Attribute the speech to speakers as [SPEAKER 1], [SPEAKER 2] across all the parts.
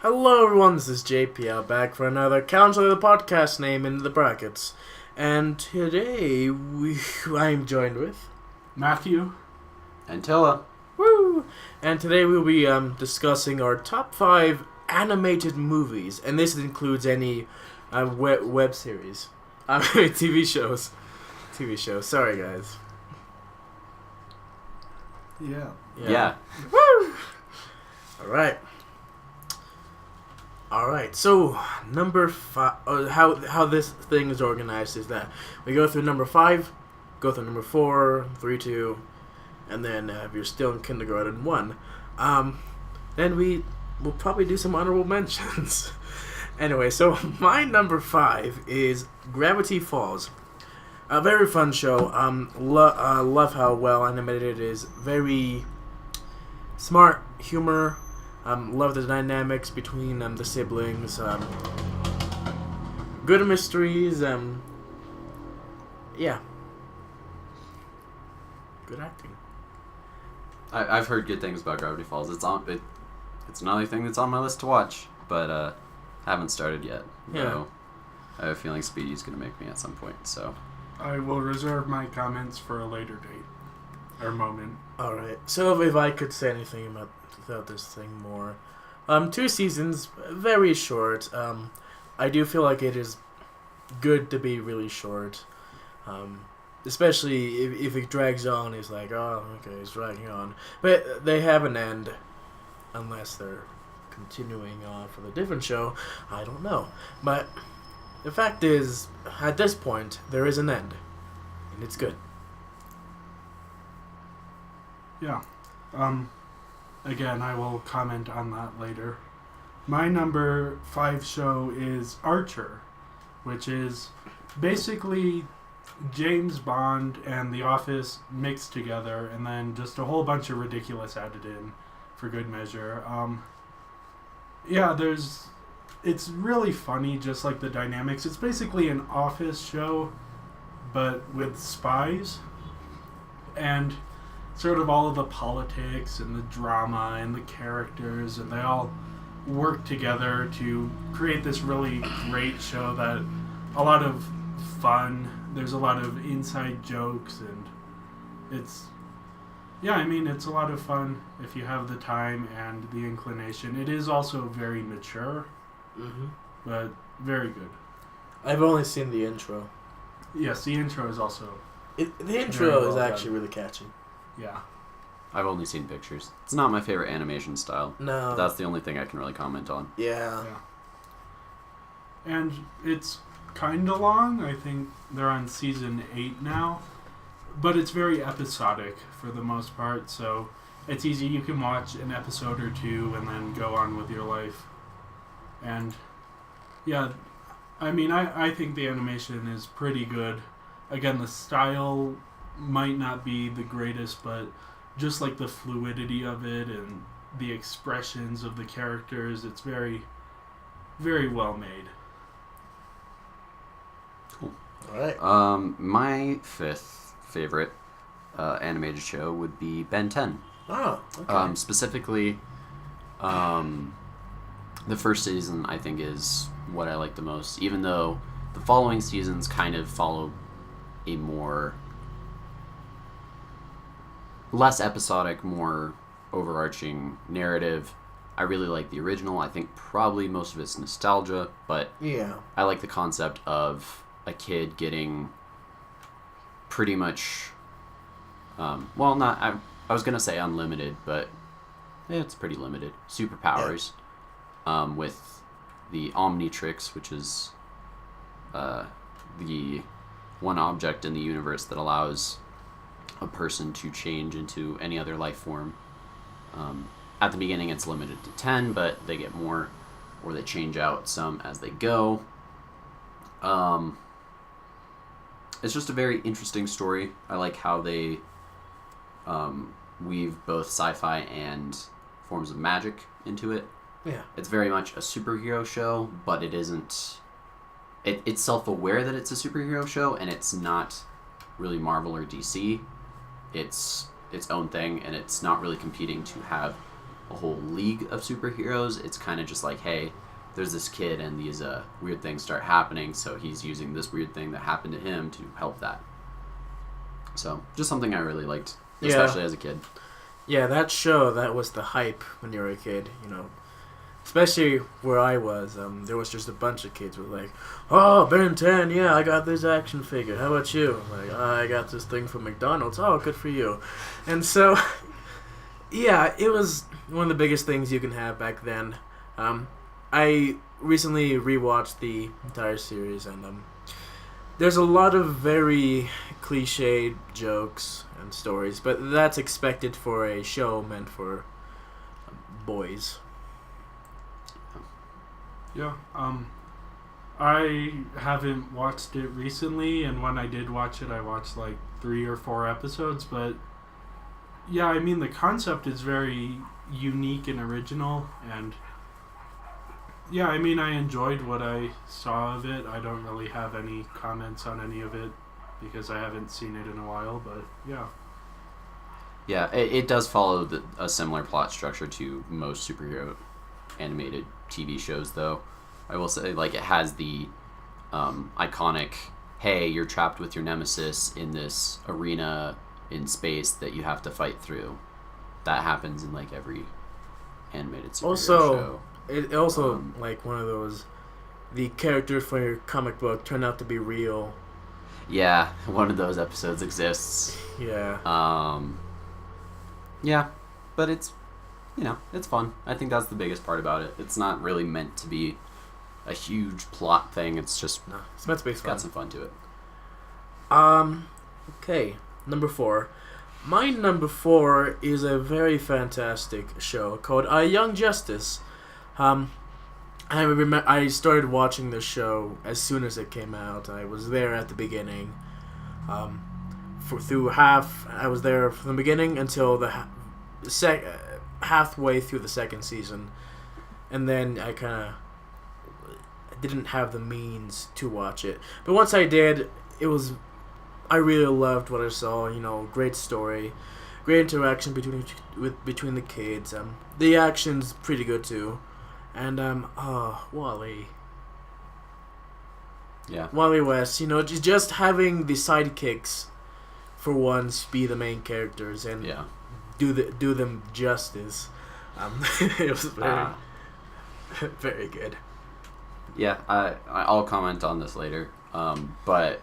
[SPEAKER 1] Hello everyone, this is JPL back for another Count of the Podcast name in the brackets. And today I'm joined with
[SPEAKER 2] Matthew
[SPEAKER 3] and Tilla.
[SPEAKER 1] Woo! And today we'll be discussing our top 5 animated movies, and this includes any web series. TV shows. Sorry guys.
[SPEAKER 3] Yeah.
[SPEAKER 1] Woo! Alright, so number 5, how this thing is organized is that we go through number 5, go through number 4, 3, 2, and then if you're still in kindergarten, 1. Then we'll probably do some honorable mentions. Anyway, so my number 5 is Gravity Falls. A very fun show. Love how well animated it is. Very smart humor. Love the dynamics between the siblings. Good mysteries. Yeah. Good acting.
[SPEAKER 3] I've heard good things about Gravity Falls. It's another thing that's on my list to watch, but haven't started yet.
[SPEAKER 1] Yeah.
[SPEAKER 3] So I have a feeling Speedy's going to make me at some point. So
[SPEAKER 2] I will reserve my comments for a later date or moment.
[SPEAKER 1] Alright, so if I could say anything about this thing more. 2 seasons, very short. I do feel like it is good to be really short. Especially if it drags on, it's like, oh, okay, it's dragging on. But they have an end, unless they're continuing on for the different show. I don't know. But the fact is, at this point, there is an end. And it's good.
[SPEAKER 2] Yeah. Again, I will comment on that later. My number 5 show is Archer, which is basically James Bond and The Office mixed together, and then just a whole bunch of ridiculous added in for good measure. It's really funny, just like the dynamics. It's basically an Office show, but with spies, and sort of all of the politics and the drama and the characters, and they all work together to create this really great show that a lot of fun. There's a lot of inside jokes, and it's a lot of fun if you have the time and the inclination. It is also very mature, but very good.
[SPEAKER 1] I've only seen the intro.
[SPEAKER 2] Yes, the intro is also
[SPEAKER 1] the intro is actually really catchy.
[SPEAKER 2] Yeah.
[SPEAKER 3] I've only seen pictures. It's not my favorite animation style.
[SPEAKER 1] No.
[SPEAKER 3] But that's the only thing I can really comment on.
[SPEAKER 1] Yeah.
[SPEAKER 2] And it's kind of long. I think they're on season 8 now. But it's very episodic for the most part, so it's easy. You can watch an episode or 2 and then go on with your life. And, yeah, I mean, I think the animation is pretty good. Again, the style might not be the greatest, but just like the fluidity of it and the expressions of the characters, it's very, very well made.
[SPEAKER 3] Cool.
[SPEAKER 1] Alright.
[SPEAKER 3] My 5th favorite animated show would be Ben 10.
[SPEAKER 1] Oh, okay.
[SPEAKER 3] Specifically, the first season I think is what I like the most, even though the following seasons kind of follow a more less episodic, more overarching narrative. I really like the original. I think probably most of it's nostalgia, but
[SPEAKER 1] yeah,
[SPEAKER 3] I like the concept of a kid getting pretty much I was gonna say unlimited, but it's pretty limited superpowers, with the Omnitrix, which is the one object in the universe that allows a person to change into any other life form. At the beginning it's limited to 10, but they get more, or they change out some as they go. It's just a very interesting story. I like how they weave both sci-fi and forms of magic into it.
[SPEAKER 1] Yeah.
[SPEAKER 3] It's very much a superhero show, but it isn't... It's self-aware that it's a superhero show, and it's not really Marvel or DC. It's its own thing, and it's not really competing to have a whole league of superheroes. It's kind of just like, hey, there's this kid and these weird things start happening, so he's using this weird thing that happened to him to help that. So, just something I really liked, especially as a kid.
[SPEAKER 1] Yeah, that show, that was the hype when you were a kid, Especially where I was, there was just a bunch of kids who were like, oh, Ben 10, yeah, I got this action figure. How about you? Like, I got this thing from McDonald's. Oh, good for you. And so, yeah, it was one of the biggest things you can have back then. I recently rewatched the entire series, and there's a lot of very cliched jokes and stories, but that's expected for a show meant for boys.
[SPEAKER 2] Yeah, I haven't watched it recently, and when I did watch it, I watched like 3 or 4 episodes, but yeah, I mean, the concept is very unique and original, and yeah, I mean, I enjoyed what I saw of it. I don't really have any comments on any of it, because I haven't seen it in a while, but yeah.
[SPEAKER 3] Yeah, it does follow a similar plot structure to most superhero animated TV shows, though. I will say, like, it has the iconic, hey, you're trapped with your nemesis in this arena in space that you have to fight through. That happens in, like, every animated superhero show.
[SPEAKER 1] It also, like, one of those, the characters from your comic book turn out to be real.
[SPEAKER 3] Yeah, one of those episodes exists.
[SPEAKER 1] Yeah.
[SPEAKER 3] Yeah, but it's, it's fun. I think that's the biggest part about it. It's not really meant to be a huge plot thing. It's just,
[SPEAKER 1] no, it's meant to be fun.
[SPEAKER 3] Got some fun to it.
[SPEAKER 1] Okay, number 4. My number 4 is a very fantastic show called Young Justice. I started watching this show as soon as it came out. I was there at the beginning. I was there from the beginning until the halfway through the second season, and then I didn't have the means to watch it. But once I did, I really loved what I saw. Great story, great interaction between the kids. The action's pretty good too, and Wally.
[SPEAKER 3] Yeah.
[SPEAKER 1] Wally West. Just having the sidekicks for once be the main characters and do them justice. It was very very good.
[SPEAKER 3] Yeah, I'll comment on this later. But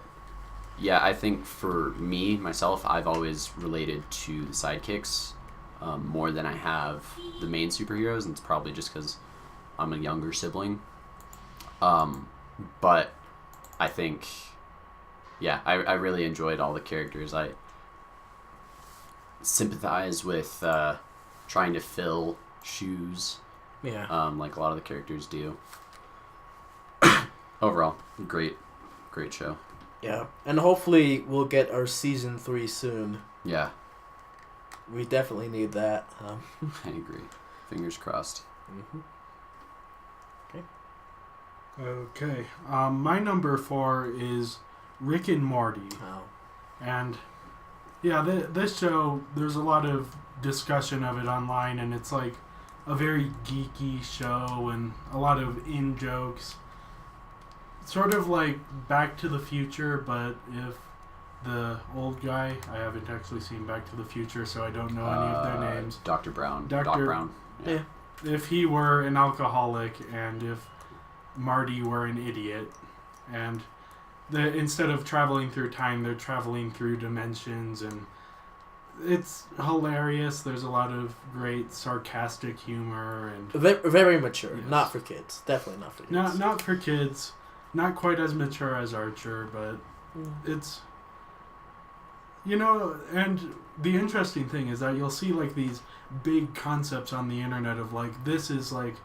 [SPEAKER 3] yeah, I think for me myself, I've always related to the sidekicks more than I have the main superheroes, and it's probably just because I'm a younger sibling. But I think, I really enjoyed all the characters. I sympathize with trying to fill shoes.
[SPEAKER 1] Yeah.
[SPEAKER 3] Like a lot of the characters do. Overall, great show.
[SPEAKER 1] Yeah, and hopefully we'll get our season 3 soon.
[SPEAKER 3] Yeah.
[SPEAKER 1] We definitely need that.
[SPEAKER 3] I agree. Fingers crossed.
[SPEAKER 1] Mm-hmm.
[SPEAKER 2] Okay. My number 4 is Rick and Morty.
[SPEAKER 1] Oh.
[SPEAKER 2] And yeah, this show, there's a lot of discussion of it online, and it's like a very geeky show and a lot of in-jokes. Sort of like Back to the Future, but if the old guy, I haven't actually seen Back to the Future, so I don't know any of their names.
[SPEAKER 3] Dr. Brown. Doc Brown.
[SPEAKER 1] Yeah.
[SPEAKER 2] If he were an alcoholic, and if Marty were an idiot, and instead of traveling through time, they're traveling through dimensions, and it's hilarious. There's a lot of great sarcastic humor and
[SPEAKER 1] very mature.
[SPEAKER 2] Yes.
[SPEAKER 1] Not for kids. Definitely not for kids.
[SPEAKER 2] Not for kids. Not quite as mature as Archer, but it's, and the interesting thing is that you'll see like these big concepts on the internet of like, this is like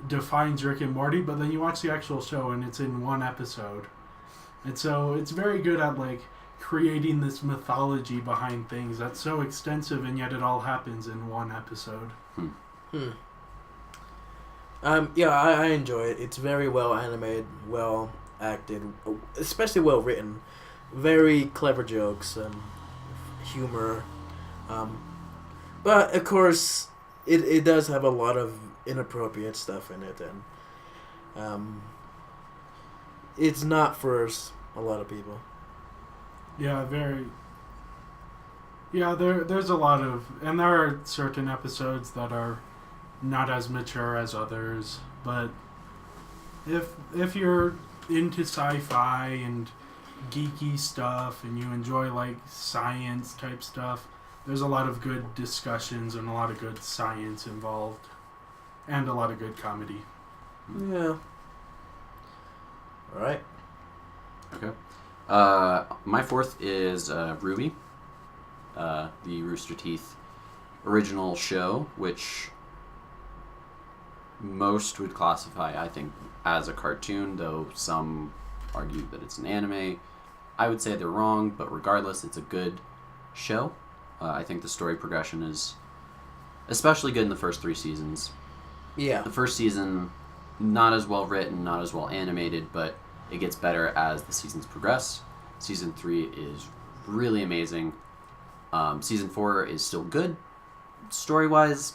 [SPEAKER 2] defines Rick and Morty, but then you watch the actual show and it's in one episode. And so it's very good at like creating this mythology behind things that's so extensive, and yet it all happens in one episode.
[SPEAKER 1] I enjoy it. It's very well animated, well acted, especially well written. Very clever jokes, humor. But of course, it does have a lot of inappropriate stuff in it, and it's not for a lot of people.
[SPEAKER 2] Yeah, very. Yeah, there's a lot of, and there are certain episodes that are not as mature as others, but if you're into sci-fi and geeky stuff and you enjoy like science type stuff, there's a lot of good discussions and a lot of good science involved, and a lot of good comedy.
[SPEAKER 1] Yeah. All right.
[SPEAKER 3] Okay. My fourth is Ruby, the Rooster Teeth original show, which most would classify, I think, as a cartoon, though some argue that it's an anime. I would say they're wrong, but regardless, it's a good show. I think the story progression is especially good in the first 3 seasons.
[SPEAKER 1] Yeah.
[SPEAKER 3] The first season, not as well written, not as well animated, but it gets better as the seasons progress. Season 3 is really amazing. Season 4 is still good. Story-wise,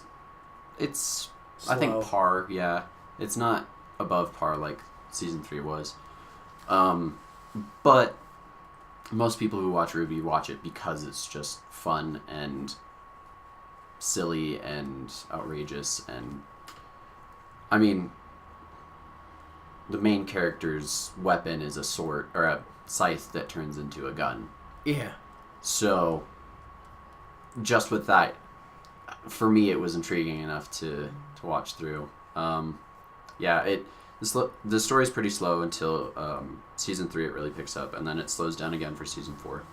[SPEAKER 3] it's,
[SPEAKER 1] Slow.
[SPEAKER 3] I think, par, yeah. It's not above par like Season 3 was. But most people who watch Ruby watch it because it's just fun and silly and outrageous. And, I mean, the main character's weapon is a sword, or a scythe that turns into a gun.
[SPEAKER 1] Yeah.
[SPEAKER 3] So, just with that, for me, it was intriguing enough to watch through. The story's pretty slow until season 3. It really picks up, and then it slows down again for season 4.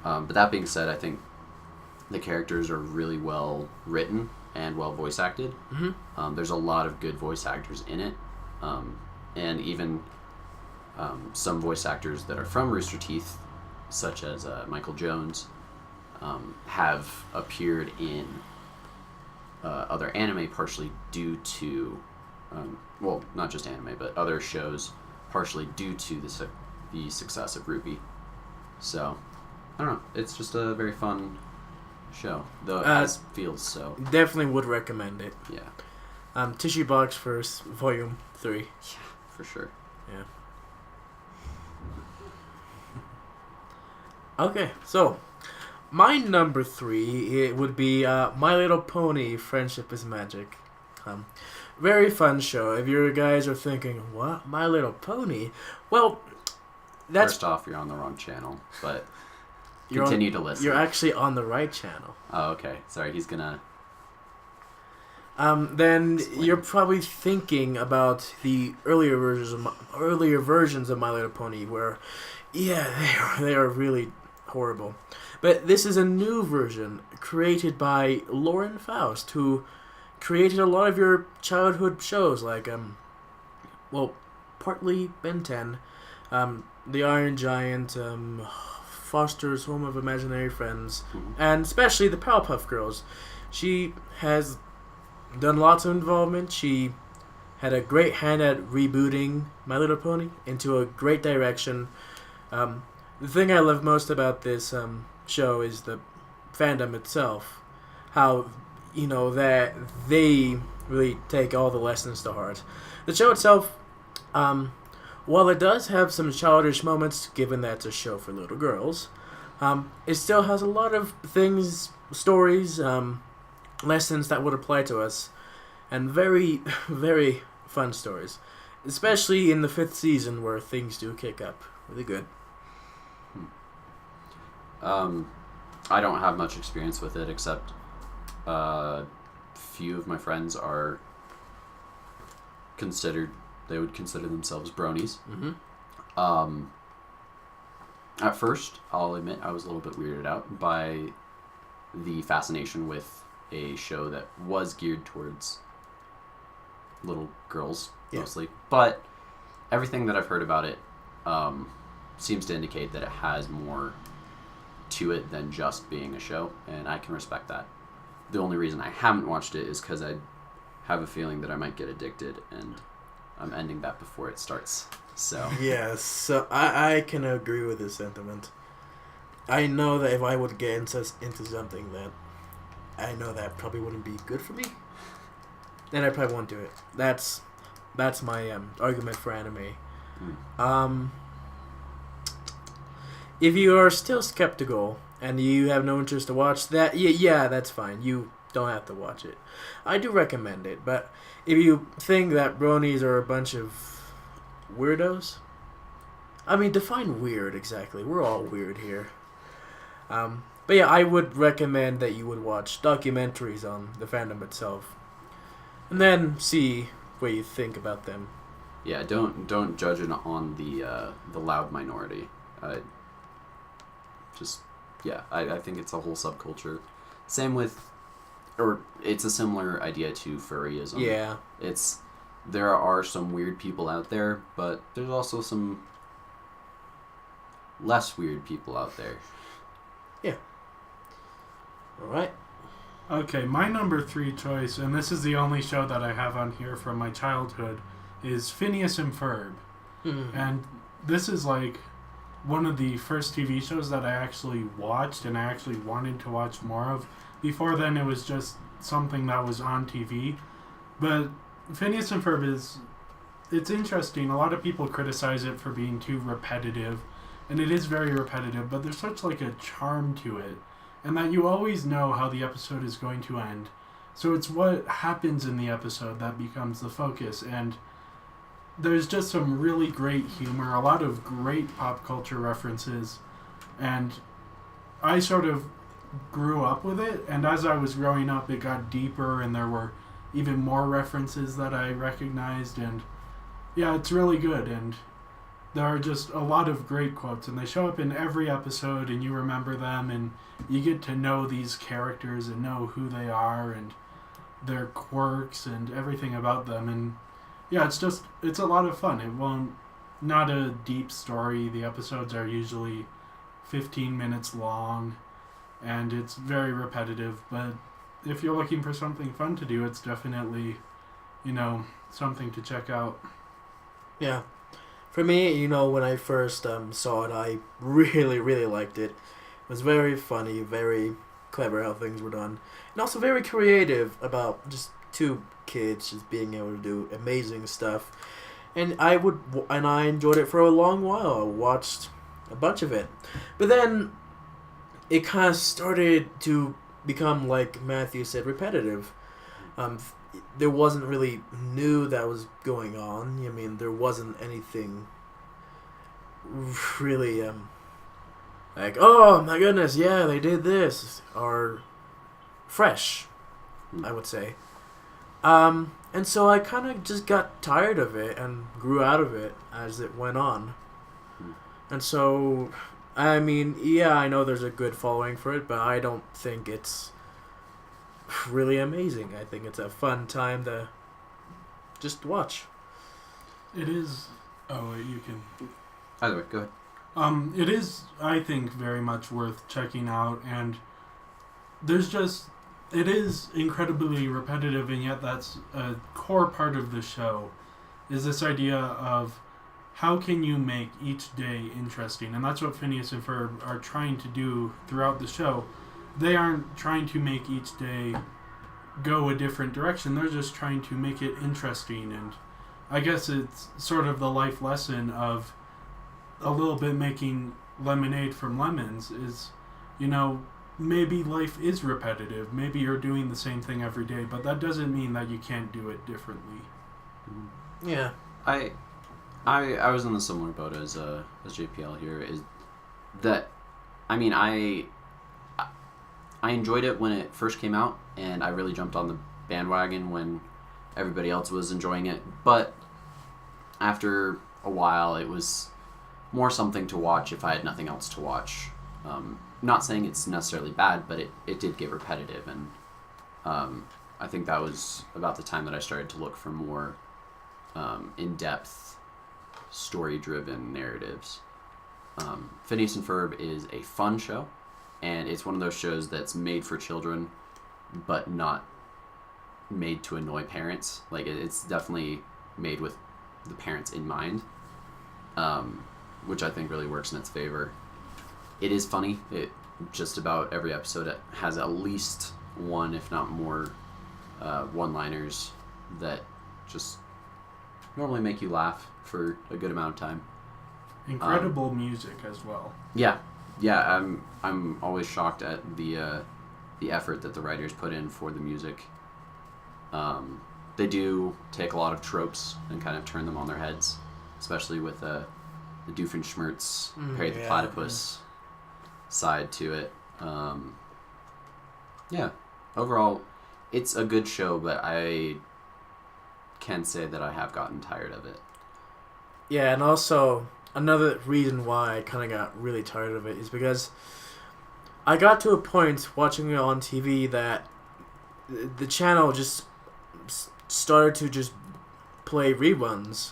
[SPEAKER 3] But that being said, I think the characters are really well written and well voice acted.
[SPEAKER 1] Mm-hmm.
[SPEAKER 3] There's a lot of good voice actors in it, and even some voice actors that are from Rooster Teeth, such as Michael Jones, have appeared in other anime partially due to, not just anime, but other shows partially due to the success of Ruby. So, I don't know. It's just a very fun show, though it feels so.
[SPEAKER 1] Definitely would recommend it.
[SPEAKER 3] Yeah.
[SPEAKER 1] Tissue Box First, Volume 3.
[SPEAKER 3] Yeah, for sure.
[SPEAKER 1] Yeah. Okay, so my number 3 it would be My Little Pony: Friendship is Magic. Very fun show. If you guys are thinking, what, My Little Pony? Well, that's
[SPEAKER 3] First off, you're on the wrong channel, but continue to listen.
[SPEAKER 1] You're actually on the right channel.
[SPEAKER 3] Oh, okay. Sorry, he's gonna.
[SPEAKER 1] Then
[SPEAKER 3] Explain.
[SPEAKER 1] you're probably thinking about the earlier versions of My Little Pony, where, yeah, they are really horrible. But this is a new version created by Lauren Faust, who created a lot of your childhood shows, like partly Ben 10, The Iron Giant, Foster's Home of Imaginary Friends, and especially the Powerpuff Girls. She has done lots of involvement. She had a great hand at rebooting My Little Pony into a great direction. The thing I love most about this show is the fandom itself. How, that they really take all the lessons to heart. The show itself, while it does have some childish moments, given that it's a show for little girls, it still has a lot of things, stories, lessons that would apply to us, and very, very fun stories. Especially in the 5th season, where things do kick up really good.
[SPEAKER 3] I don't have much experience with it, except few of my friends are they would consider themselves bronies.
[SPEAKER 1] Mm-hmm.
[SPEAKER 3] At first, I'll admit I was a little bit weirded out by the fascination with a show that was geared towards little girls, mostly. But everything that I've heard about it seems to indicate that it has more to it than just being a show, and I can respect that. The only reason I haven't watched it is because I have a feeling that I might get addicted, and I'm ending that before it starts. So
[SPEAKER 1] yes, so I can agree with this sentiment. I know that if I would get into something that I know that probably wouldn't be good for me. Then I probably won't do it. That's my argument for anime. If you are still skeptical and you have no interest to watch that, yeah, that's fine. You don't have to watch it. I do recommend it, but if you think that bronies are a bunch of weirdos, I mean, define weird exactly. We're all weird here. But yeah, I would recommend that you would watch documentaries on the fandom itself, and then see what you think about them.
[SPEAKER 3] Yeah, don't judge it on the loud minority. I think it's a whole subculture. Same with, or it's a similar idea to furryism.
[SPEAKER 1] Yeah.
[SPEAKER 3] There are some weird people out there, but there's also some less weird people out there.
[SPEAKER 1] Yeah. All right.
[SPEAKER 2] Okay, my number 3 choice, and this is the only show that I have on here from my childhood, is Phineas and Ferb.
[SPEAKER 1] Mm-hmm.
[SPEAKER 2] And this is like one of the first TV shows that I actually watched and I actually wanted to watch more of. Before then, it was just something that was on TV. But Phineas and Ferb it's interesting. A lot of people criticize it for being too repetitive, and it is very repetitive, but there's such like a charm to it, and that you always know how the episode is going to end. So it's what happens in the episode that becomes the focus, and there's just some really great humor, a lot of great pop culture references, and I sort of grew up with it, and as I was growing up it got deeper and there were even more references that I recognized, and yeah, it's really good, and there are just a lot of great quotes, and they show up in every episode, and you remember them, and you get to know these characters and know who they are and their quirks and everything about them, and yeah, it's a lot of fun. Not a deep story. The episodes are usually 15 minutes long, and it's very repetitive, but if you're looking for something fun to do, it's definitely, something to check out.
[SPEAKER 1] Yeah. For me, when I first saw it, I really, really liked it. It was very funny, very clever how things were done, and also very creative about just two kids just being able to do amazing stuff. And I enjoyed it for a long while. I watched a bunch of it, but then it kind of started to become, like Matthew said, repetitive. There wasn't really new that was going on. I mean, there wasn't anything really like, oh my goodness, yeah, they did this, or fresh, I would say. And so I kind of just got tired of it and grew out of it as it went on. And so, I mean, yeah, I know there's a good following for it, but I don't think it's really amazing. I think it's a fun time to just watch.
[SPEAKER 2] It is. Oh, wait, you can.
[SPEAKER 3] Either way, go ahead.
[SPEAKER 2] It is, I think, very much worth checking out, and it is incredibly repetitive, and yet that's a core part of the show, is this idea of how can you make each day interesting, and that's what Phineas and Ferb are trying to do throughout the show. They aren't trying to make each day go a different direction, they're just trying to make it interesting, and I guess it's sort of the life lesson of a little bit making lemonade from lemons is, maybe life is repetitive. Maybe you're doing the same thing every day, but that doesn't mean that you can't do it differently.
[SPEAKER 1] Yeah.
[SPEAKER 3] I was in a similar boat as JPL here. Is that, I mean, I enjoyed it when it first came out, and I really jumped on the bandwagon when everybody else was enjoying it. But after a while, it was more something to watch if I had nothing else to watch. Not saying it's necessarily bad, but it did get repetitive, and I think that was about the time that I started to look for more in-depth, story-driven narratives. Phineas and Ferb is a fun show, and it's one of those shows that's made for children, but not made to annoy parents. Like, it's definitely made with the parents in mind, which I think really works in its favor. It is funny. Just about every episode has at least one, if not more, one-liners that just normally make you laugh for a good amount of time.
[SPEAKER 2] Incredible music as well.
[SPEAKER 3] Yeah, I'm always shocked at the effort that the writers put in for the music. They do take a lot of tropes and kind of turn them on their heads, especially with the Doofenshmirtz, Perry the Platypus side to it. Overall, it's a good show, but I can say that I have gotten tired of it.
[SPEAKER 1] Yeah, and also another reason why I kind of got really tired of it is because I got to a point watching it on TV that the channel just started to just play reruns.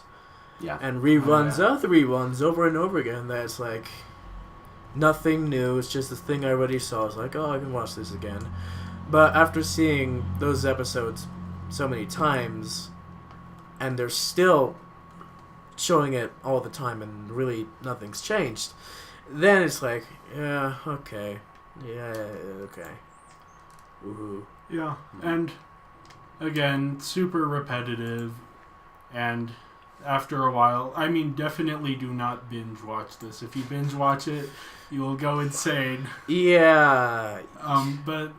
[SPEAKER 3] Yeah.
[SPEAKER 1] And reruns of the reruns over and over again. That's like nothing new. It's just the thing I already saw. It's like, oh, I can watch this again. But after seeing those episodes so many times, and they're still showing it all the time, and really nothing's changed, then it's like, yeah, okay. Woohoo.
[SPEAKER 2] Yeah, and again, super repetitive, and after a while, I mean, definitely do not binge watch this. If you binge watch it, you will go insane.
[SPEAKER 1] Yeah.
[SPEAKER 2] But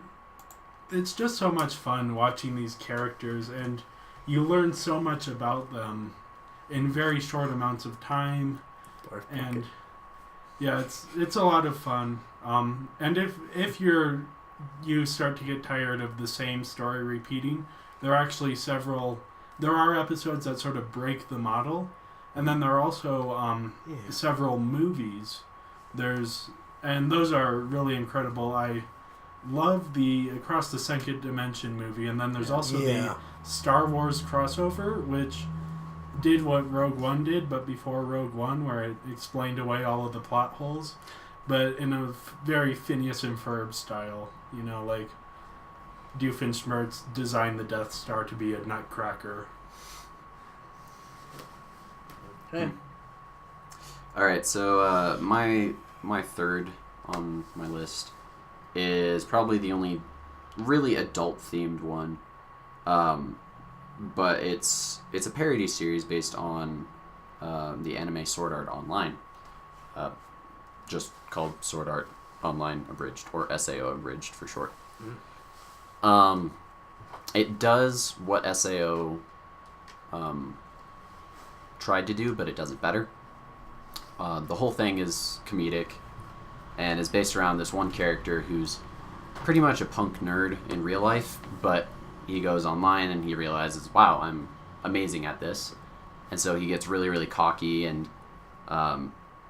[SPEAKER 2] it's just so much fun watching these characters, and you learn so much about them in very short amounts of time. And yeah, it's a lot of fun. And if you start to get tired of the same story repeating, there are actually there are episodes that sort of break the model, and then there are also several movies. And those are really incredible. I love the Across the Second Dimension movie, and then there's also the Star Wars crossover, which did what Rogue One did, but before Rogue One, where it explained away all of the plot holes, but in a very Phineas and Ferb style. You know, like Doofenshmirtz designed the Death Star to be a nutcracker.
[SPEAKER 1] Okay.
[SPEAKER 3] All right, so my third on my list is probably the only really adult-themed one, but it's a parody series based on the anime Sword Art Online, just called Sword Art Online Abridged, or SAO Abridged for short. It does what SAO tried to do, but it does it better. The whole thing is comedic and is based around this one character who's pretty much a punk nerd in real life, but he goes online and he realizes, wow, I'm amazing at this. And so he gets really, really cocky and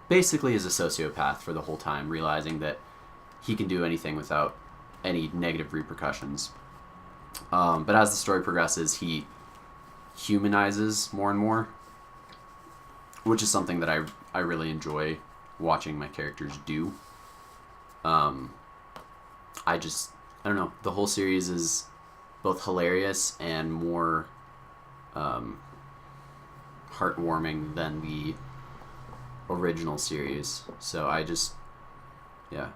[SPEAKER 3] basically is a sociopath for the whole time, realizing that he can do anything without any negative repercussions. But as the story progresses, he humanizes more and more, which is something that I really enjoy watching my characters do. I don't know, the whole series is both hilarious and more heartwarming than the original series. So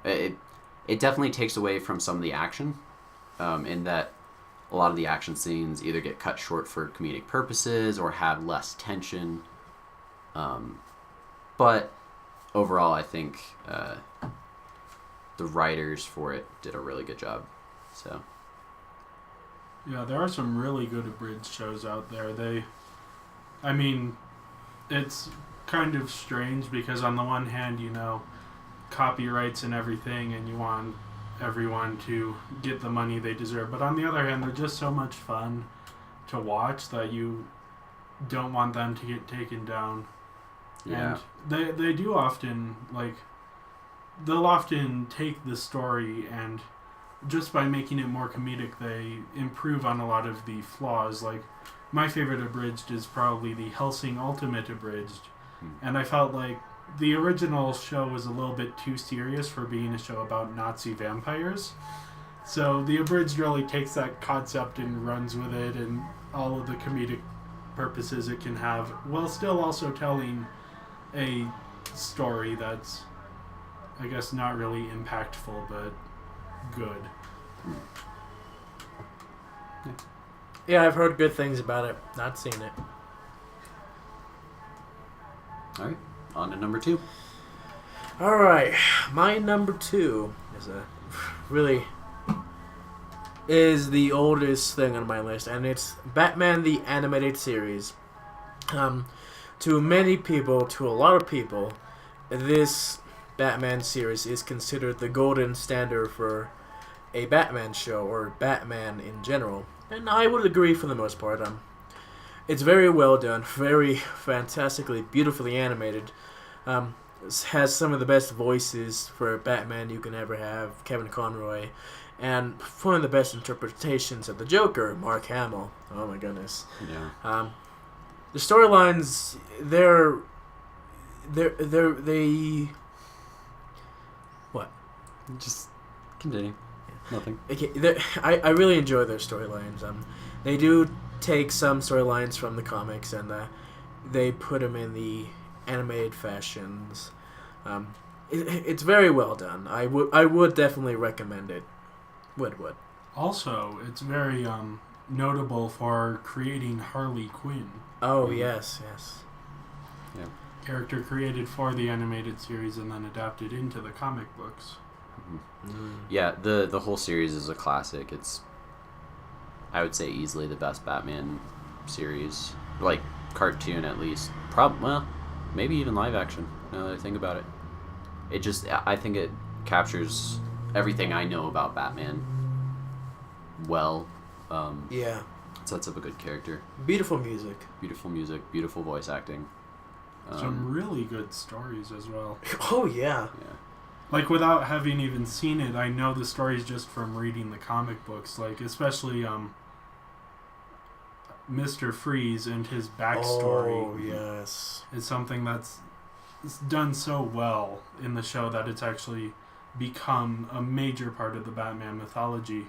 [SPEAKER 3] it definitely takes away from some of the action, in that a lot of the action scenes either get cut short for comedic purposes or have less tension. But overall, I think the writers for it did a really good job. So
[SPEAKER 2] yeah, there are some really good abridged shows out there. It's kind of strange because on the one hand, you know, copyrights and everything, and you want everyone to get the money they deserve. But on the other hand, they're just so much fun to watch that you don't want them to get taken down.
[SPEAKER 3] yeah,
[SPEAKER 2] And they do often, they'll often take the story and just by making it more comedic, they improve on a lot of the flaws. Like, my favorite abridged is probably the Hellsing Ultimate Abridged. And I felt like the original show was a little bit too serious for being a show about Nazi vampires. So the abridged really takes that concept and runs with it and all of the comedic purposes it can have, while still also telling a story that's, I guess, not really impactful, but good.
[SPEAKER 1] Yeah, I've heard good things about it. Not seen it.
[SPEAKER 3] All right, on to number 2.
[SPEAKER 1] All right, my number 2 is the oldest thing on my list, and it's Batman the Animated Series. To many people, to a lot of people, this Batman series is considered the golden standard for a Batman show, or Batman in general. And I would agree for the most part. It's very well done, very fantastically, beautifully animated. Has some of the best voices for Batman you can ever have, Kevin Conroy, and one of the best interpretations of the Joker, Mark Hamill. Oh my goodness.
[SPEAKER 3] Yeah.
[SPEAKER 1] The storylines, they. What?
[SPEAKER 3] Just continue. Nothing.
[SPEAKER 1] Okay, I really enjoy their storylines. They do take some storylines from the comics and they put them in the animated fashions. It's very well done. I would definitely recommend it. Would.
[SPEAKER 2] Also, it's very notable for creating Harley Quinn.
[SPEAKER 1] Oh yes.
[SPEAKER 3] Yeah.
[SPEAKER 2] Character created for the animated series and then adapted into the comic books.
[SPEAKER 3] Yeah, the whole series is a classic. It's, I would say, easily the best Batman series, like cartoon at least. Well, maybe even live action. Now that I think about it, I think it captures everything I know about Batman well.
[SPEAKER 1] Yeah.
[SPEAKER 3] Sets up a good character.
[SPEAKER 1] Beautiful music.
[SPEAKER 3] Beautiful music. Beautiful voice acting.
[SPEAKER 2] Some really good stories as well.
[SPEAKER 1] Oh yeah.
[SPEAKER 3] Yeah.
[SPEAKER 2] Like, without having even seen it, I know the stories just from reading the comic books. Like, especially Mr. Freeze and his backstory.
[SPEAKER 1] Oh yes.
[SPEAKER 2] Is something that's done so well in the show that it's actually become a major part of the Batman mythology.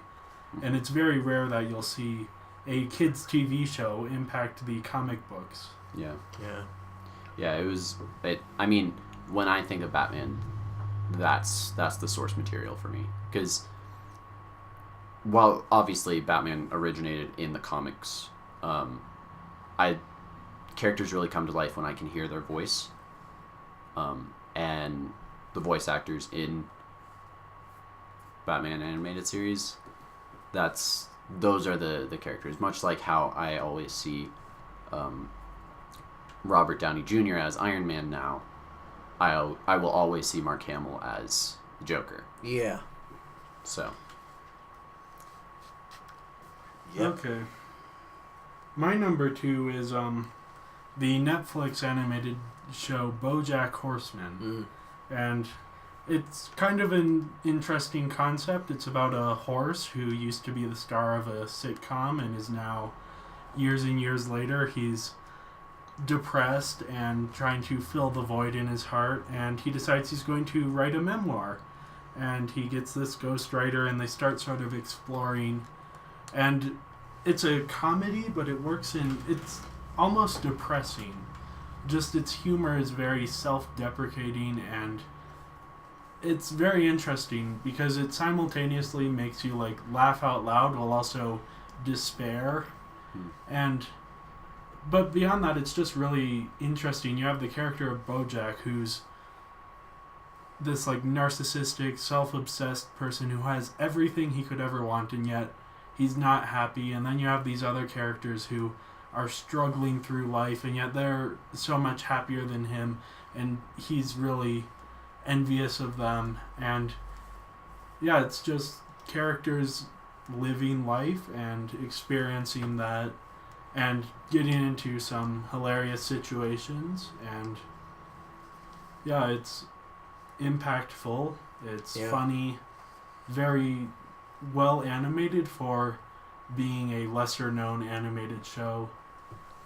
[SPEAKER 2] And it's very rare that you'll see a kids' TV show impact the comic books.
[SPEAKER 3] Yeah.
[SPEAKER 1] Yeah.
[SPEAKER 3] Yeah, I mean, when I think of Batman, that's the source material for me. Because while obviously Batman originated in the comics, characters really come to life when I can hear their voice. And the voice actors in Batman animated series, those are the characters. Much like how I always see Robert Downey Jr. as Iron Man now, I will always see Mark Hamill as Joker.
[SPEAKER 1] Yeah.
[SPEAKER 3] So.
[SPEAKER 1] Yep.
[SPEAKER 2] Okay. My number 2 is the Netflix animated show BoJack Horseman. And it's kind of an interesting concept. It's about a horse who used to be the star of a sitcom and is now, years and years later, he's depressed and trying to fill the void in his heart, and he decides he's going to write a memoir. And he gets this ghostwriter and they start sort of exploring, and it's a comedy, but it's almost depressing. Just its humor is very self-deprecating, and it's very interesting because it simultaneously makes you like laugh out loud while also despair. But beyond that, it's just really interesting. You have the character of BoJack, who's this like narcissistic, self-obsessed person who has everything he could ever want, and yet he's not happy. And then you have these other characters who are struggling through life, and yet they're so much happier than him, and he's really envious of them. And yeah, it's just characters living life and experiencing that and getting into some hilarious situations. And yeah, it's impactful, it's funny, very well animated for being a lesser known animated show.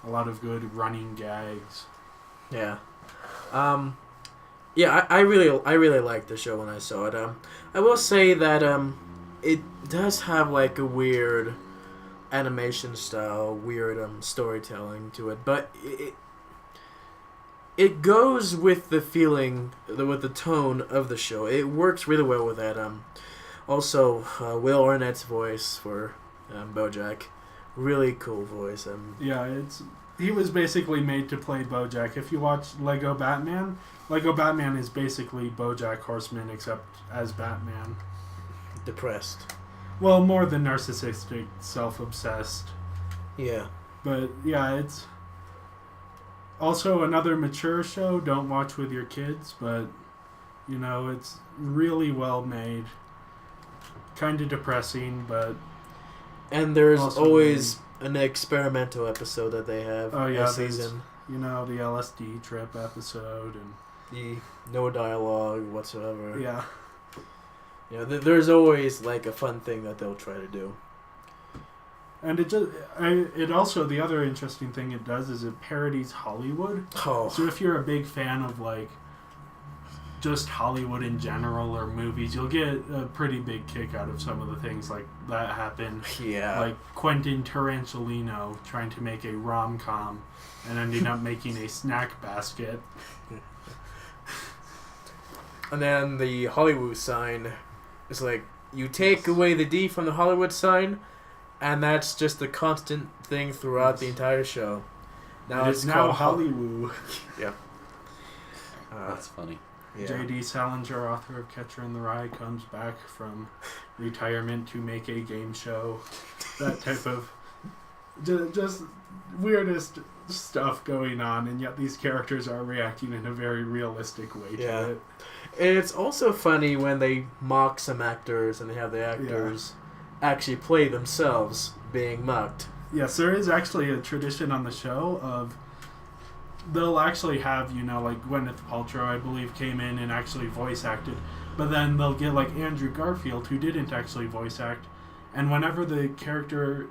[SPEAKER 2] A lot of good running gags.
[SPEAKER 1] Yeah. I really liked the show when I saw it. I will say that it does have like a weird animation style, weird storytelling to it, but it goes with the feeling, with the tone of the show. It works really well with that. Also, Will Arnett's voice for BoJack really cool voice.
[SPEAKER 2] Yeah, he was basically made to play BoJack. If you watch Lego Batman is basically BoJack Horseman except as Batman.
[SPEAKER 1] Depressed.
[SPEAKER 2] Well, more than narcissistic, self-obsessed.
[SPEAKER 1] Yeah.
[SPEAKER 2] But yeah, it's also another mature show. Don't watch with your kids, but it's really well made. Kind of depressing, but
[SPEAKER 1] and there's
[SPEAKER 2] also
[SPEAKER 1] always an experimental episode that they have.
[SPEAKER 2] Oh yeah,
[SPEAKER 1] this season.
[SPEAKER 2] The LSD trip episode and
[SPEAKER 1] no dialogue whatsoever.
[SPEAKER 2] Yeah.
[SPEAKER 1] There's always like a fun thing that they'll try to do.
[SPEAKER 2] And it also, the other interesting thing it does is it parodies Hollywood.
[SPEAKER 1] Oh.
[SPEAKER 2] So if you're a big fan of like just Hollywood in general or movies, you'll get a pretty big kick out of some of the things like that happen.
[SPEAKER 1] Yeah.
[SPEAKER 2] Like Quentin Tarantino trying to make a rom-com and ending up making a snack basket.
[SPEAKER 1] And then the Hollywood sign is like, you take away the D from the Hollywood sign, and that's just a constant thing throughout the entire show. Now
[SPEAKER 2] it's now Hollywood.
[SPEAKER 1] Yeah.
[SPEAKER 3] That's funny.
[SPEAKER 1] Yeah.
[SPEAKER 2] J.D. Salinger, author of Catcher in the Rye, comes back from retirement to make a game show. That type of just weirdest stuff going on, and yet these characters are reacting in a very realistic way to it.
[SPEAKER 1] And it's also funny when they mock some actors and they have the actors actually play themselves being mocked.
[SPEAKER 2] Yes, there is actually a tradition on the show of they'll actually have, like Gwyneth Paltrow, I believe, came in and actually voice acted. But then they'll get like Andrew Garfield, who didn't actually voice act. And whenever the character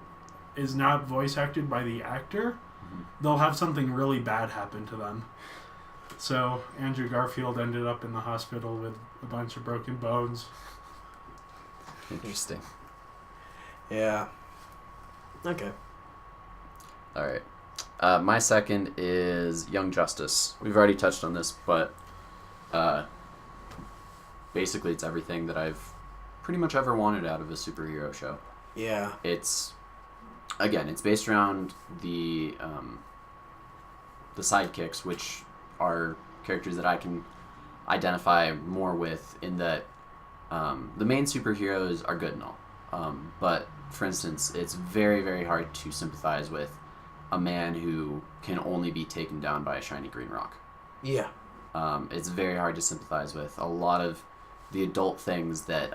[SPEAKER 2] is not voice acted by the actor, they'll have something really bad happen to them. So Andrew Garfield ended up in the hospital with a bunch of broken bones.
[SPEAKER 3] Interesting.
[SPEAKER 1] Yeah. Okay.
[SPEAKER 3] All right. My second is Young Justice. We've already touched on this, but basically it's everything that I've pretty much ever wanted out of a superhero show.
[SPEAKER 1] Yeah.
[SPEAKER 3] It's based around the sidekicks, which are characters that I can identify more with in that the main superheroes are good and all. But, for instance, it's very, very hard to sympathize with a man who can only be taken down by a shiny green rock.
[SPEAKER 1] Yeah.
[SPEAKER 3] It's very hard to sympathize with a lot of the adult things that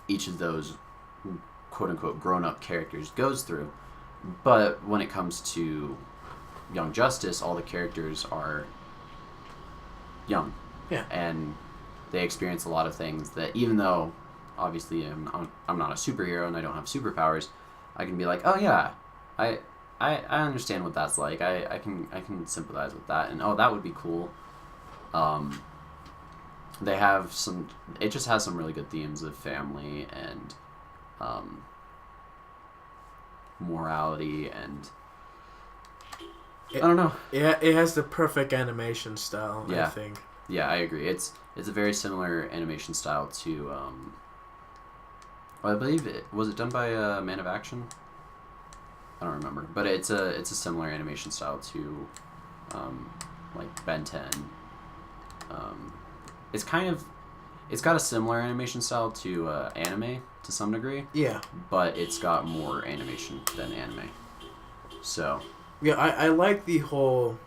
[SPEAKER 3] each of those quote-unquote grown-up characters goes through. But when it comes to Young Justice, all the characters are young.
[SPEAKER 1] Yeah.
[SPEAKER 3] And they experience a lot of things that, even though obviously I'm not a superhero and I don't have superpowers, I can be like, oh yeah, I understand what that's like. I can sympathize with that, and oh, that would be cool. They have some. It just has some really good themes of family and morality and I don't know.
[SPEAKER 1] It has the perfect animation style.
[SPEAKER 3] Yeah.
[SPEAKER 1] I think.
[SPEAKER 3] Yeah, I agree. It's a very similar animation style to. I believe it was done by Man of Action. I don't remember, but it's a similar animation style to, like Ben 10. It's got a similar animation style to anime to some degree.
[SPEAKER 1] Yeah.
[SPEAKER 3] But it's got more animation than anime. So.
[SPEAKER 1] Yeah, I like the whole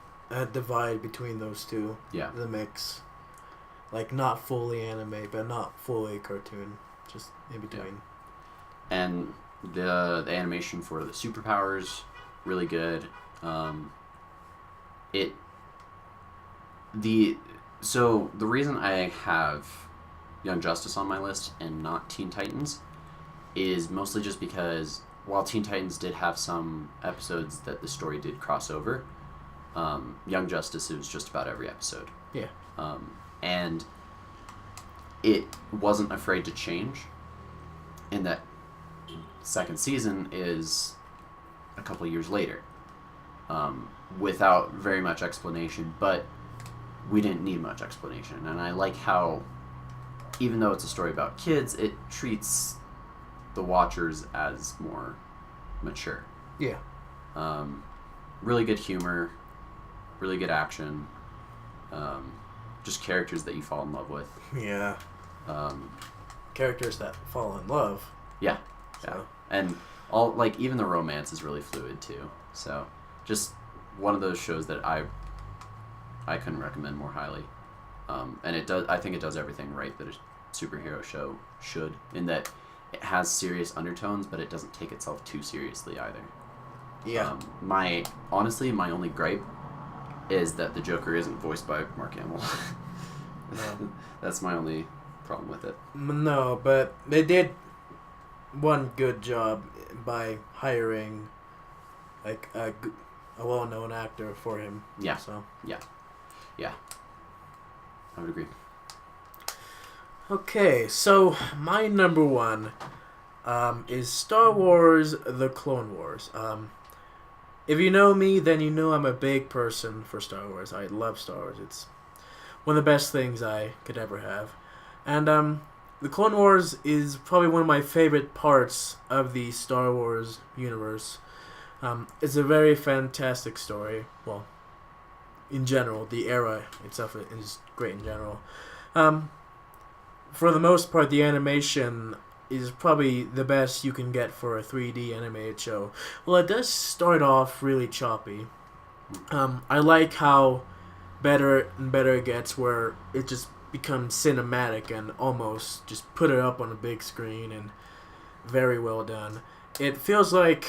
[SPEAKER 1] divide between those two.
[SPEAKER 3] Yeah.
[SPEAKER 1] The mix, like not fully anime, but not fully cartoon, just in between.
[SPEAKER 3] Yeah. And the animation for the superpowers, really good. So the reason I have Young Justice on my list and not Teen Titans is mostly just because while Teen Titans did have some episodes that the story did cross over, Young Justice, it was just about every episode.
[SPEAKER 1] Yeah.
[SPEAKER 3] And it wasn't afraid to change in that second season is a couple years later, without very much explanation, but we didn't need much explanation. And I like how, even though it's a story about kids, it treats the watchers as more mature.
[SPEAKER 1] Yeah.
[SPEAKER 3] Really good humor, really good action, just characters that you fall in love with.
[SPEAKER 1] Yeah.
[SPEAKER 3] Um,
[SPEAKER 1] Characters that fall in love.
[SPEAKER 3] yeah,
[SPEAKER 1] So.
[SPEAKER 3] yeah, and all like even the romance is really fluid too. So just one of those shows that I couldn't recommend more highly. And it does. I think it does everything right that a superhero show should, in that it has serious undertones, but it doesn't take itself too seriously either.
[SPEAKER 1] Yeah.
[SPEAKER 3] My only gripe is that the Joker isn't voiced by Mark Hamill.
[SPEAKER 1] No.
[SPEAKER 3] That's my only problem with it.
[SPEAKER 1] No, but they did one good job by hiring like a well-known actor for him.
[SPEAKER 3] Yeah.
[SPEAKER 1] So.
[SPEAKER 3] Yeah. I would agree.
[SPEAKER 1] Okay, so my number one is Star Wars: The Clone Wars. If you know me, then you know I'm a big person for Star Wars. I love Star Wars. It's one of the best things I could ever have. And The Clone Wars is probably one of my favorite parts of the Star Wars universe. It's a very fantastic story. Well, in general, the era itself is great in general. For the most part, the animation is probably the best you can get for a 3D animated show. Well, it does start off really choppy. I like how better and better it gets, where it just becomes cinematic and almost just put it up on a big screen, and very well done. It feels like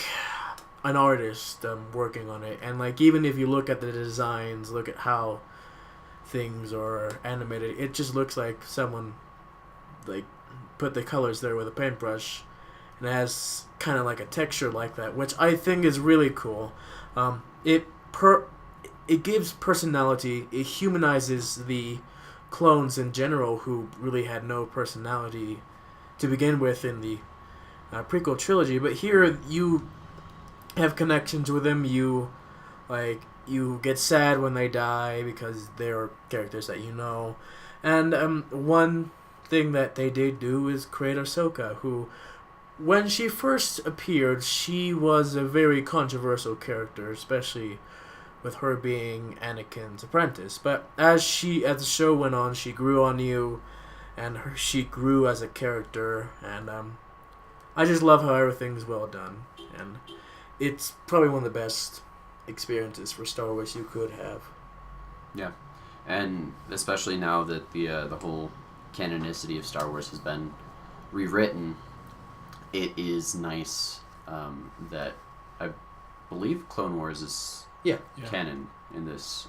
[SPEAKER 1] an artist working on it, and like even if you look at the designs, look at how things are animated, it just looks like someone like put the colors there with a paintbrush, and it has kind of like a texture like that, which I think is really cool. It gives personality. It humanizes the clones in general, who really had no personality to begin with in the prequel trilogy. But here you have connections with them. You get sad when they die because they're characters that you know. And one thing that they did do is create Ahsoka, who, when she first appeared, she was a very controversial character, especially with her being Anakin's apprentice. But as the show went on, she grew on you, and she grew as a character, and I just love how everything's well done, and it's probably one of the best experiences for Star Wars you could have.
[SPEAKER 3] Yeah, and especially now that the whole canonicity of Star Wars has been rewritten, it is nice that I believe Clone Wars is canon in this.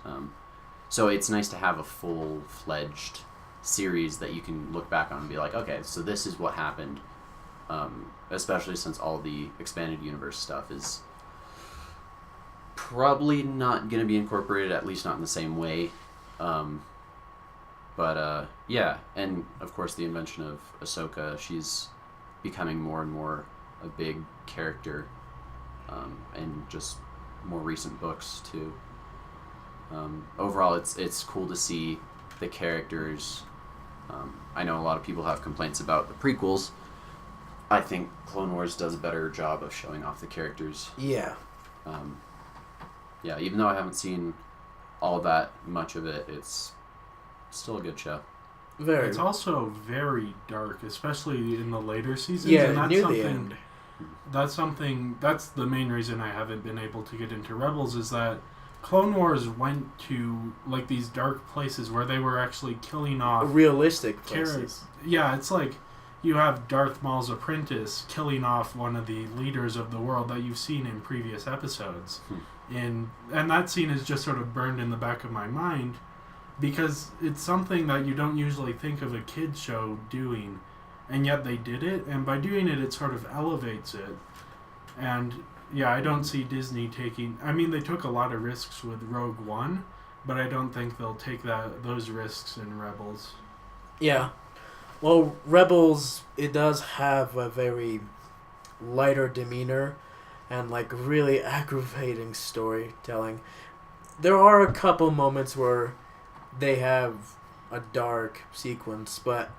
[SPEAKER 3] So it's nice to have a full-fledged series that you can look back on and be like, okay, so this is what happened. Especially since all the expanded universe stuff is probably not going to be incorporated, at least not in the same way. Yeah, and of course the invention of Ahsoka, she's becoming more and more a big character, and just more recent books too. Overall, it's cool to see the characters. I know a lot of people have complaints about the prequels. I think Clone Wars does a better job of showing off the characters.
[SPEAKER 1] Yeah.
[SPEAKER 3] Yeah, even though I haven't seen all that much of it, it's still a good show.
[SPEAKER 1] Very.
[SPEAKER 2] It's also very dark, especially in the later seasons.
[SPEAKER 1] Yeah,
[SPEAKER 2] and that's
[SPEAKER 1] near
[SPEAKER 2] something,
[SPEAKER 1] the end.
[SPEAKER 2] That's the main reason I haven't been able to get into Rebels, is that Clone Wars went to like these dark places where they were actually killing off
[SPEAKER 1] Realistic places.
[SPEAKER 2] Yeah, it's like you have Darth Maul's apprentice killing off one of the leaders of the world that you've seen in previous episodes. And that scene is just sort of burned in the back of my mind, because it's something that you don't usually think of a kid's show doing, and yet they did it, and by doing it, it sort of elevates it. And yeah, I don't see Disney taking... I mean, they took a lot of risks with Rogue One, but I don't think they'll take those risks in Rebels.
[SPEAKER 1] Yeah. Well, Rebels, it does have a very lighter demeanor and like really aggravating storytelling. There are a couple moments where they have a dark sequence, but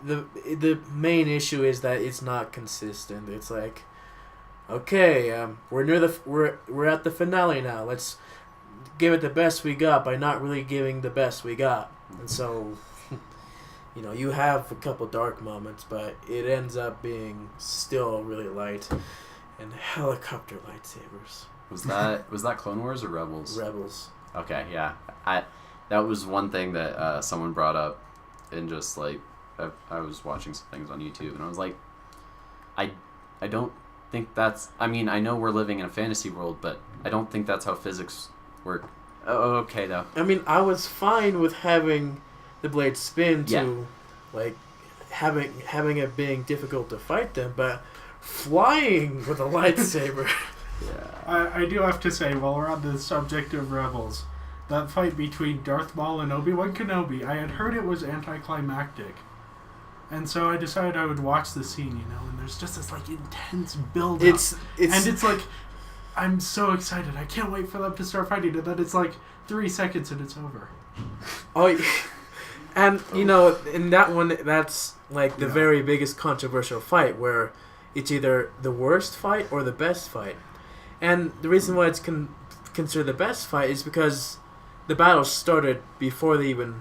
[SPEAKER 1] the main issue is that it's not consistent. It's like Okay, we're at the finale now. Let's give it the best we got by not really giving the best we got. And so, you have a couple dark moments, but it ends up being still really light and helicopter lightsabers.
[SPEAKER 3] Was that Clone Wars or Rebels?
[SPEAKER 1] Rebels.
[SPEAKER 3] Okay, yeah. That was one thing that someone brought up, and just like I was watching some things on YouTube, and I was like, I don't think that's. I mean, I know we're living in a fantasy world, but I don't think that's how physics work. Oh, okay though.
[SPEAKER 1] I mean, I was fine with having the blade spin to, like, having it being difficult to fight them, but flying with a lightsaber.
[SPEAKER 3] Yeah.
[SPEAKER 2] I do have to say, while we're on the subject of Rebels, that fight between Darth Maul and Obi-Wan Kenobi, I had heard it was anticlimactic. And so I decided I would watch the scene, and there's just this, like, intense build-up. And it's like, I'm so excited. I can't wait for them to start fighting, and then it's like 3 seconds and it's over.
[SPEAKER 1] Oh, and, in that one, that's, like, the very biggest controversial fight, where it's either the worst fight or the best fight. And the reason why it's considered the best fight is because the battle started before they even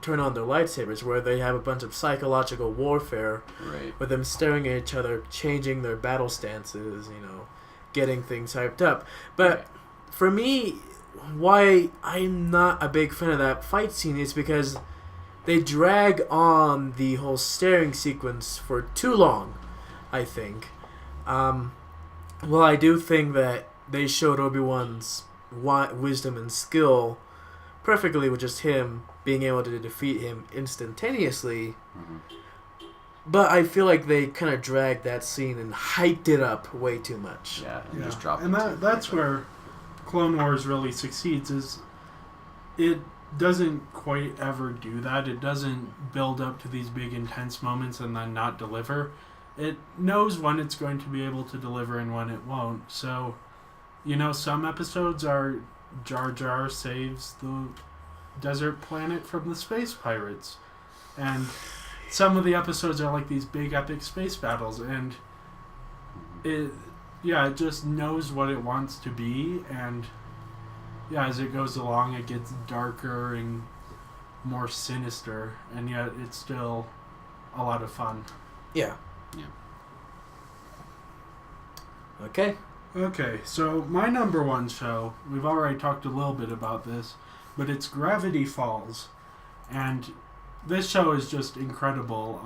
[SPEAKER 1] turn on their lightsabers, where they have a bunch of psychological warfare,
[SPEAKER 3] right,
[SPEAKER 1] with them staring at each other, changing their battle stances, getting things hyped up. But for me, why I'm not a big fan of that fight scene is because they drag on the whole staring sequence for too long, I think. Well, I do think that they showed Obi-Wan's wisdom and skill perfectly with just him being able to defeat him instantaneously.
[SPEAKER 3] Mm-hmm.
[SPEAKER 1] But I feel like they kind of dragged that scene and hyped it up way too much.
[SPEAKER 3] Yeah, and just dropped
[SPEAKER 2] and
[SPEAKER 3] it.
[SPEAKER 2] that's where Clone Wars really succeeds, is it doesn't quite ever do that. It doesn't build up to these big intense moments and then not deliver. It knows when it's going to be able to deliver and when it won't. So, some episodes are Jar Jar saves the desert planet from the space pirates. And some of the episodes are like these big epic space battles, and it just knows what it wants to be, and as it goes along it gets darker and more sinister, and yet it's still a lot of fun.
[SPEAKER 1] Yeah.
[SPEAKER 3] Yeah.
[SPEAKER 2] Okay, so my number one show, we've already talked a little bit about this, but it's Gravity Falls, and this show is just incredible.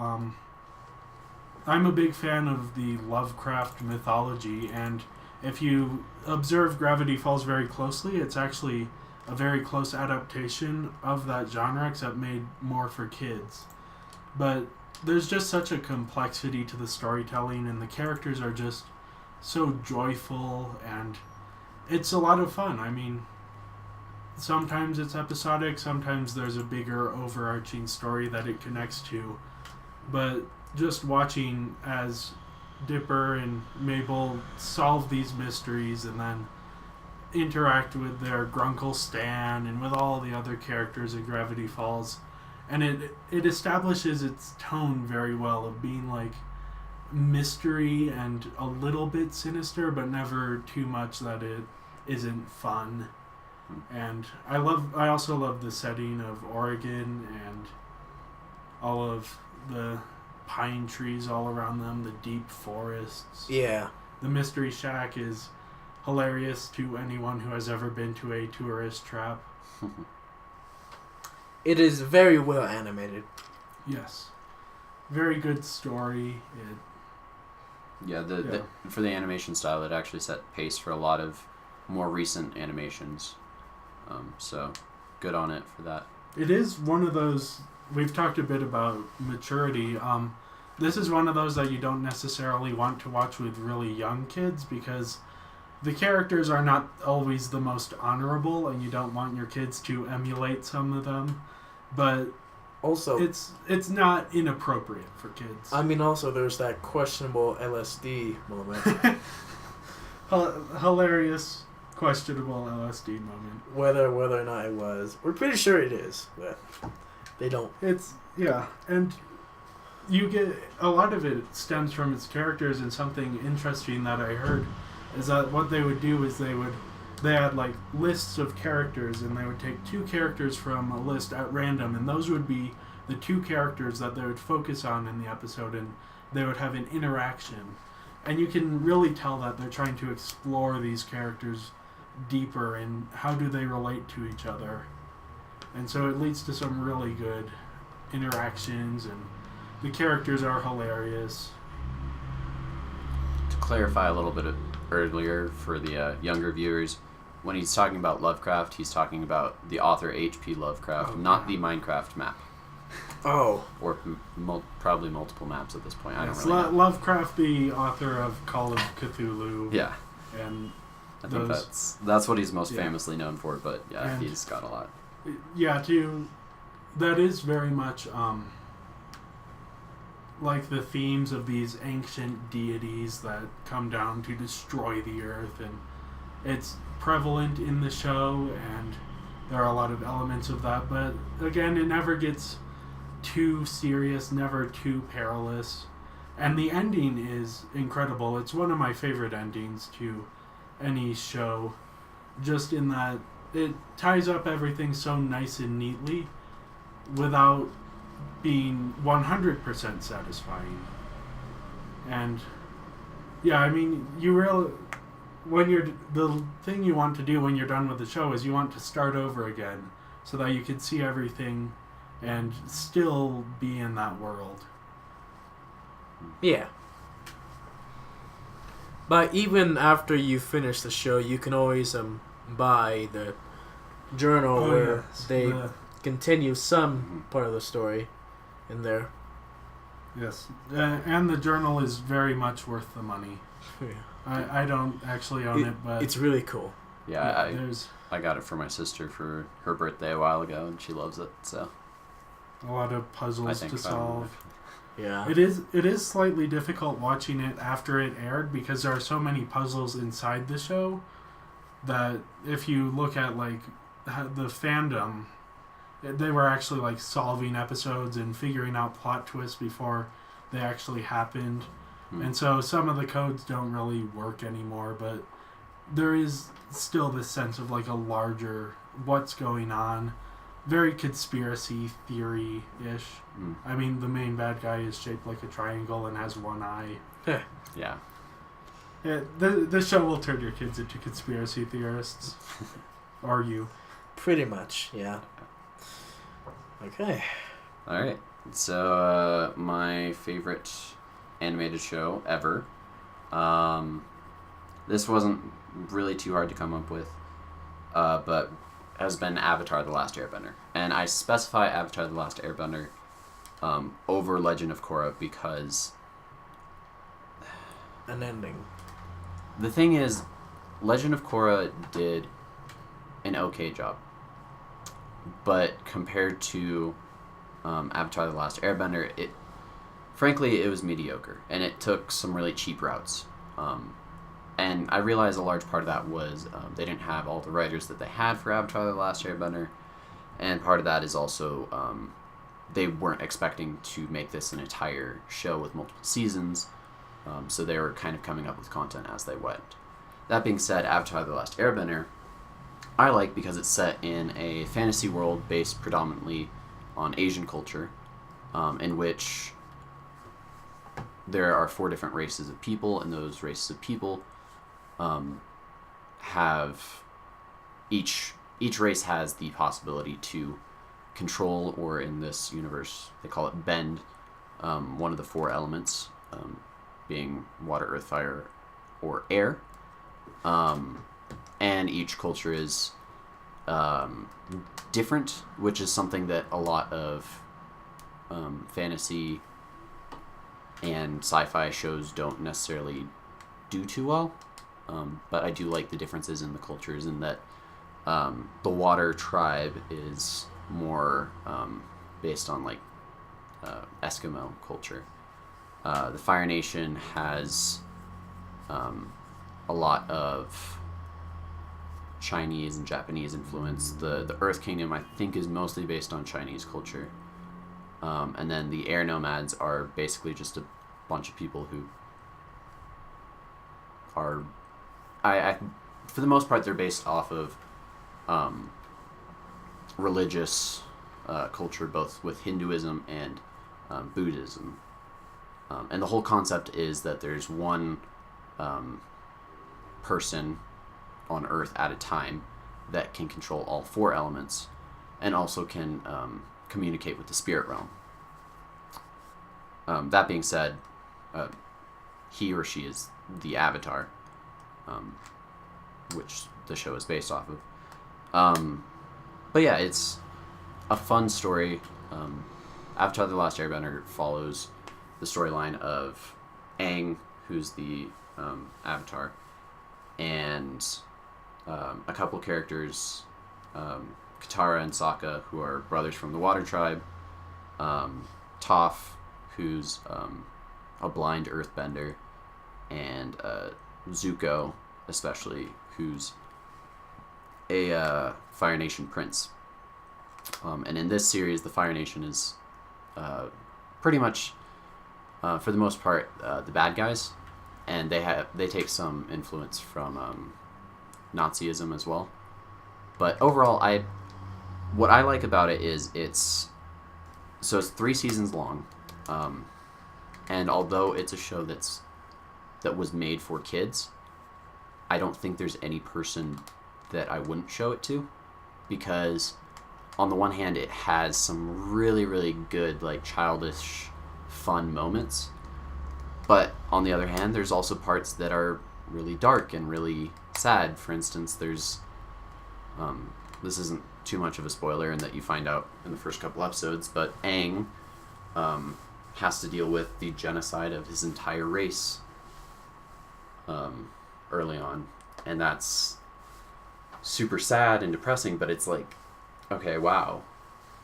[SPEAKER 2] I'm a big fan of the Lovecraft mythology, and if you observe Gravity Falls very closely, it's actually a very close adaptation of that genre, except made more for kids. But there's just such a complexity to the storytelling, and the characters are just so joyful, and it's a lot of fun. I mean, sometimes it's episodic, sometimes there's a bigger overarching story that it connects to, but just watching as Dipper and Mabel solve these mysteries and then interact with their Grunkle Stan and with all the other characters in Gravity Falls, and it establishes its tone very well of being like mystery and a little bit sinister, but never too much that it isn't fun. And I also love the setting of Oregon and all of the pine trees all around them, the deep forests.
[SPEAKER 1] Yeah.
[SPEAKER 2] The Mystery Shack is hilarious to anyone who has ever been to a tourist trap.
[SPEAKER 1] It is very well animated.
[SPEAKER 2] Yes. Very good story.
[SPEAKER 3] For the animation style, it actually set pace for a lot of more recent animations. So, good on it for that.
[SPEAKER 2] It is one of those, we've talked a bit about maturity. This is one of those that you don't necessarily want to watch with really young kids, because the characters are not always the most honorable, and you don't want your kids to emulate some of them. But
[SPEAKER 1] also,
[SPEAKER 2] it's not inappropriate for kids.
[SPEAKER 1] I mean, also there's that questionable LSD moment.
[SPEAKER 2] Hilarious, questionable LSD moment.
[SPEAKER 1] Whether or not it was, we're pretty sure it is, but they don't.
[SPEAKER 2] And you get a lot of it stems from its characters, and something interesting that I heard is that what they would do is they had like lists of characters, and they would take 2 characters from a list at random, and those would be the 2 characters that they would focus on in the episode, and they would have an interaction. And you can really tell that they're trying to explore these characters deeper and how do they relate to each other. And so it leads to some really good interactions, and the characters are hilarious.
[SPEAKER 3] To clarify a little bit earlier for the younger viewers, when he's talking about Lovecraft, he's talking about the author H.P. Lovecraft, not the Minecraft map.
[SPEAKER 1] Oh.
[SPEAKER 3] Or probably multiple maps at this point. I don't
[SPEAKER 2] Yes,
[SPEAKER 3] really know.
[SPEAKER 2] Lovecraft, the author of Call of Cthulhu.
[SPEAKER 3] Yeah.
[SPEAKER 2] And
[SPEAKER 3] I think that's what he's most
[SPEAKER 2] Yeah.
[SPEAKER 3] famously known for, but yeah,
[SPEAKER 2] And-
[SPEAKER 3] he's got a lot.
[SPEAKER 2] Yeah, that is very much like the themes of these ancient deities that come down to destroy the earth, and it's prevalent in the show, and there are a lot of elements of that, but again, it never gets too serious, never too perilous, and the ending is incredible. It's one of my favorite endings to any show, just in that it ties up everything so nice and neatly without being 100% satisfying. And yeah, I mean, the thing you want to do when you're done with the show is you want to start over again so that you can see everything and still be in that world.
[SPEAKER 1] Yeah. But even after you finish the show, you can always buy the journal where they continue some part of the story in there.
[SPEAKER 2] Yes, and the journal is very much worth the money.
[SPEAKER 1] Yeah.
[SPEAKER 2] I don't actually own it, but
[SPEAKER 1] it's really cool.
[SPEAKER 3] Yeah, I got it for my sister for her birthday a while ago, and she loves it. So
[SPEAKER 2] a lot of puzzles to solve.
[SPEAKER 1] Yeah,
[SPEAKER 2] it is slightly difficult watching it after it aired because there are so many puzzles inside the show that if you look at like the fandom, they were actually like solving episodes and figuring out plot twists before they actually happened. And so some of the codes don't really work anymore, but there is still this sense of like a larger what's going on, very conspiracy theory-ish. I mean, the main bad guy is shaped like a triangle and has one eye.
[SPEAKER 3] Yeah.
[SPEAKER 2] This show will turn your kids into conspiracy theorists. Or you.
[SPEAKER 1] Pretty much, yeah. Okay.
[SPEAKER 3] All right. So my favorite animated show ever. This wasn't really too hard to come up with, but has been Avatar: The Last Airbender, and I specify Avatar: The Last Airbender over Legend of Korra because
[SPEAKER 1] an ending.
[SPEAKER 3] The thing is, Legend of Korra did an okay job, but compared to Avatar: The Last Airbender, frankly, it was mediocre, and it took some really cheap routes. And I realized a large part of that was they didn't have all the writers that they had for Avatar: The Last Airbender, and part of that is also they weren't expecting to make this an entire show with multiple seasons, so they were kind of coming up with content as they went. That being said, Avatar: The Last Airbender I like because it's set in a fantasy world based predominantly on Asian culture, in which there are 4 different races of people, and those races of people have each race has the possibility to control, or in this universe they call it bend, one of the 4 elements, being water, earth, fire, or air, and each culture is different, which is something that a lot of fantasy and sci-fi shows don't necessarily do too well. But I do like the differences in the cultures, in that the water tribe is more based on like Eskimo culture. The Fire Nation has a lot of Chinese and Japanese influence. The Earth Kingdom, I think, is mostly based on Chinese culture. And then the air nomads are basically just a bunch of people who are, I for the most part, they're based off of religious culture, both with Hinduism and Buddhism. And the whole concept is that there's one person on Earth at a time that can control all four elements and also can communicate with the spirit realm. That being said, he or she is the Avatar, which the show is based off of. But yeah, it's a fun story. Avatar: The Last Airbender follows the storyline of Aang, who's the Avatar, and a couple characters, Katara and Sokka, who are brothers from the Water Tribe, Toph, who's a blind earthbender, and Zuko, especially, who's a Fire Nation prince. And in this series, the Fire Nation is pretty much, for the most part, the bad guys, and they take some influence from Nazism as well. But overall, what I like about it is it's 3 seasons long, and although it's a show that was made for kids, I don't think there's any person that I wouldn't show it to, because on the one hand, it has some really, really good, like, childish, fun moments, but on the other hand, there's also parts that are really dark and really sad. For instance, there's this isn't too much of a spoiler in that you find out in the first couple episodes, but Aang has to deal with the genocide of his entire race early on, and that's super sad and depressing, but it's like, okay, wow.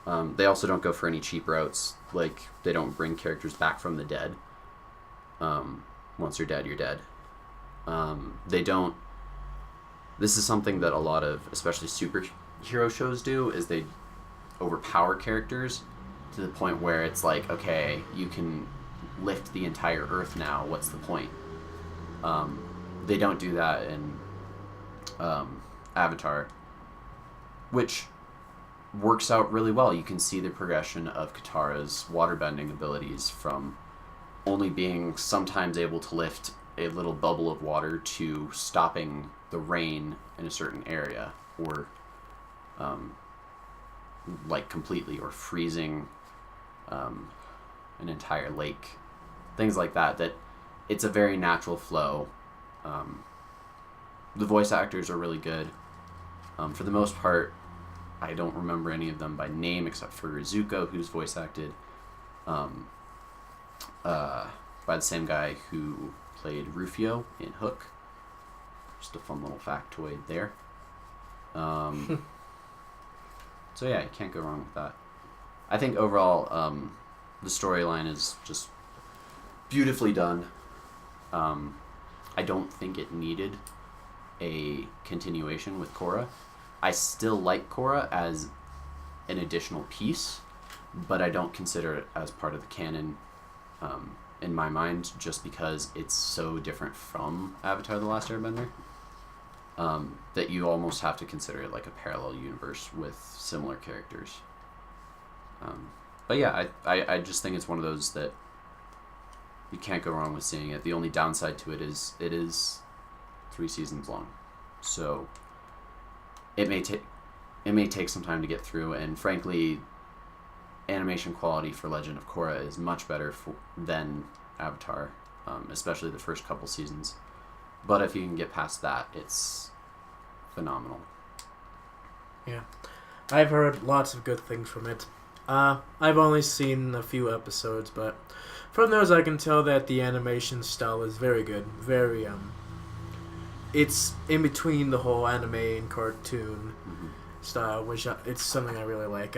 [SPEAKER 3] They also don't go for any cheap routes. Like, they don't bring characters back from the dead. Once you're dead, you're dead. They don't... This is something that a lot of, especially superhero shows do, is they overpower characters to the point where it's like, okay, you can lift the entire Earth now. What's the point? They don't do that in Avatar, which works out really well. You can see the progression of Katara's waterbending abilities from only being sometimes able to lift a little bubble of water to stopping the rain in a certain area, or like completely, or freezing an entire lake. Things like that, that it's a very natural flow. The voice actors are really good. For the most part, I don't remember any of them by name except for Zuko, who's voice acted by the same guy who played Rufio in Hook. Just a fun little factoid there. So yeah, you can't go wrong with that. I think overall, the storyline is just beautifully done. I don't think it needed a continuation with Korra. I still like Korra as an additional piece, but I don't consider it as part of the canon in my mind, just because it's so different from Avatar: The Last Airbender, that you almost have to consider it like a parallel universe with similar characters. But yeah, I just think it's one of those that you can't go wrong with seeing it. The only downside to it is 3 seasons long, so it may take some time to get through, and frankly, animation quality for Legend of Korra is much better than Avatar, especially the first couple seasons. But if you can get past that, it's phenomenal.
[SPEAKER 1] Yeah, I've heard lots of good things from it. I've only seen a few episodes, but from those I can tell that the animation style is very good. Very, it's in between the whole anime and cartoon style, which it's something I really like.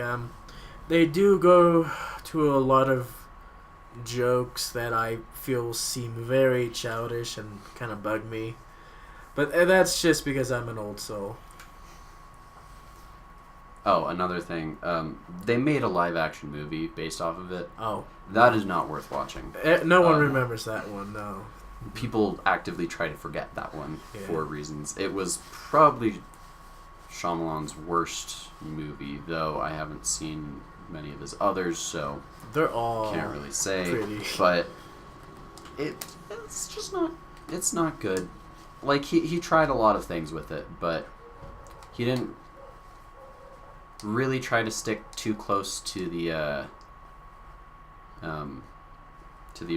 [SPEAKER 1] They do go to a lot of jokes that I feel seem very childish and kind of bug me, but that's just because I'm an old soul.
[SPEAKER 3] Oh, another thing. They made a live-action movie based off of it.
[SPEAKER 1] Oh.
[SPEAKER 3] That is not worth watching.
[SPEAKER 1] No one remembers that one, no.
[SPEAKER 3] People actively try to forget that one
[SPEAKER 1] Yeah.
[SPEAKER 3] for reasons. It was probably Shyamalan's worst movie, though I haven't seen many of his others, so
[SPEAKER 1] they're all
[SPEAKER 3] can't really say.
[SPEAKER 1] pretty.
[SPEAKER 3] But it's just not. It's not good. Like he tried a lot of things with it, but he didn't really try to stick too close to the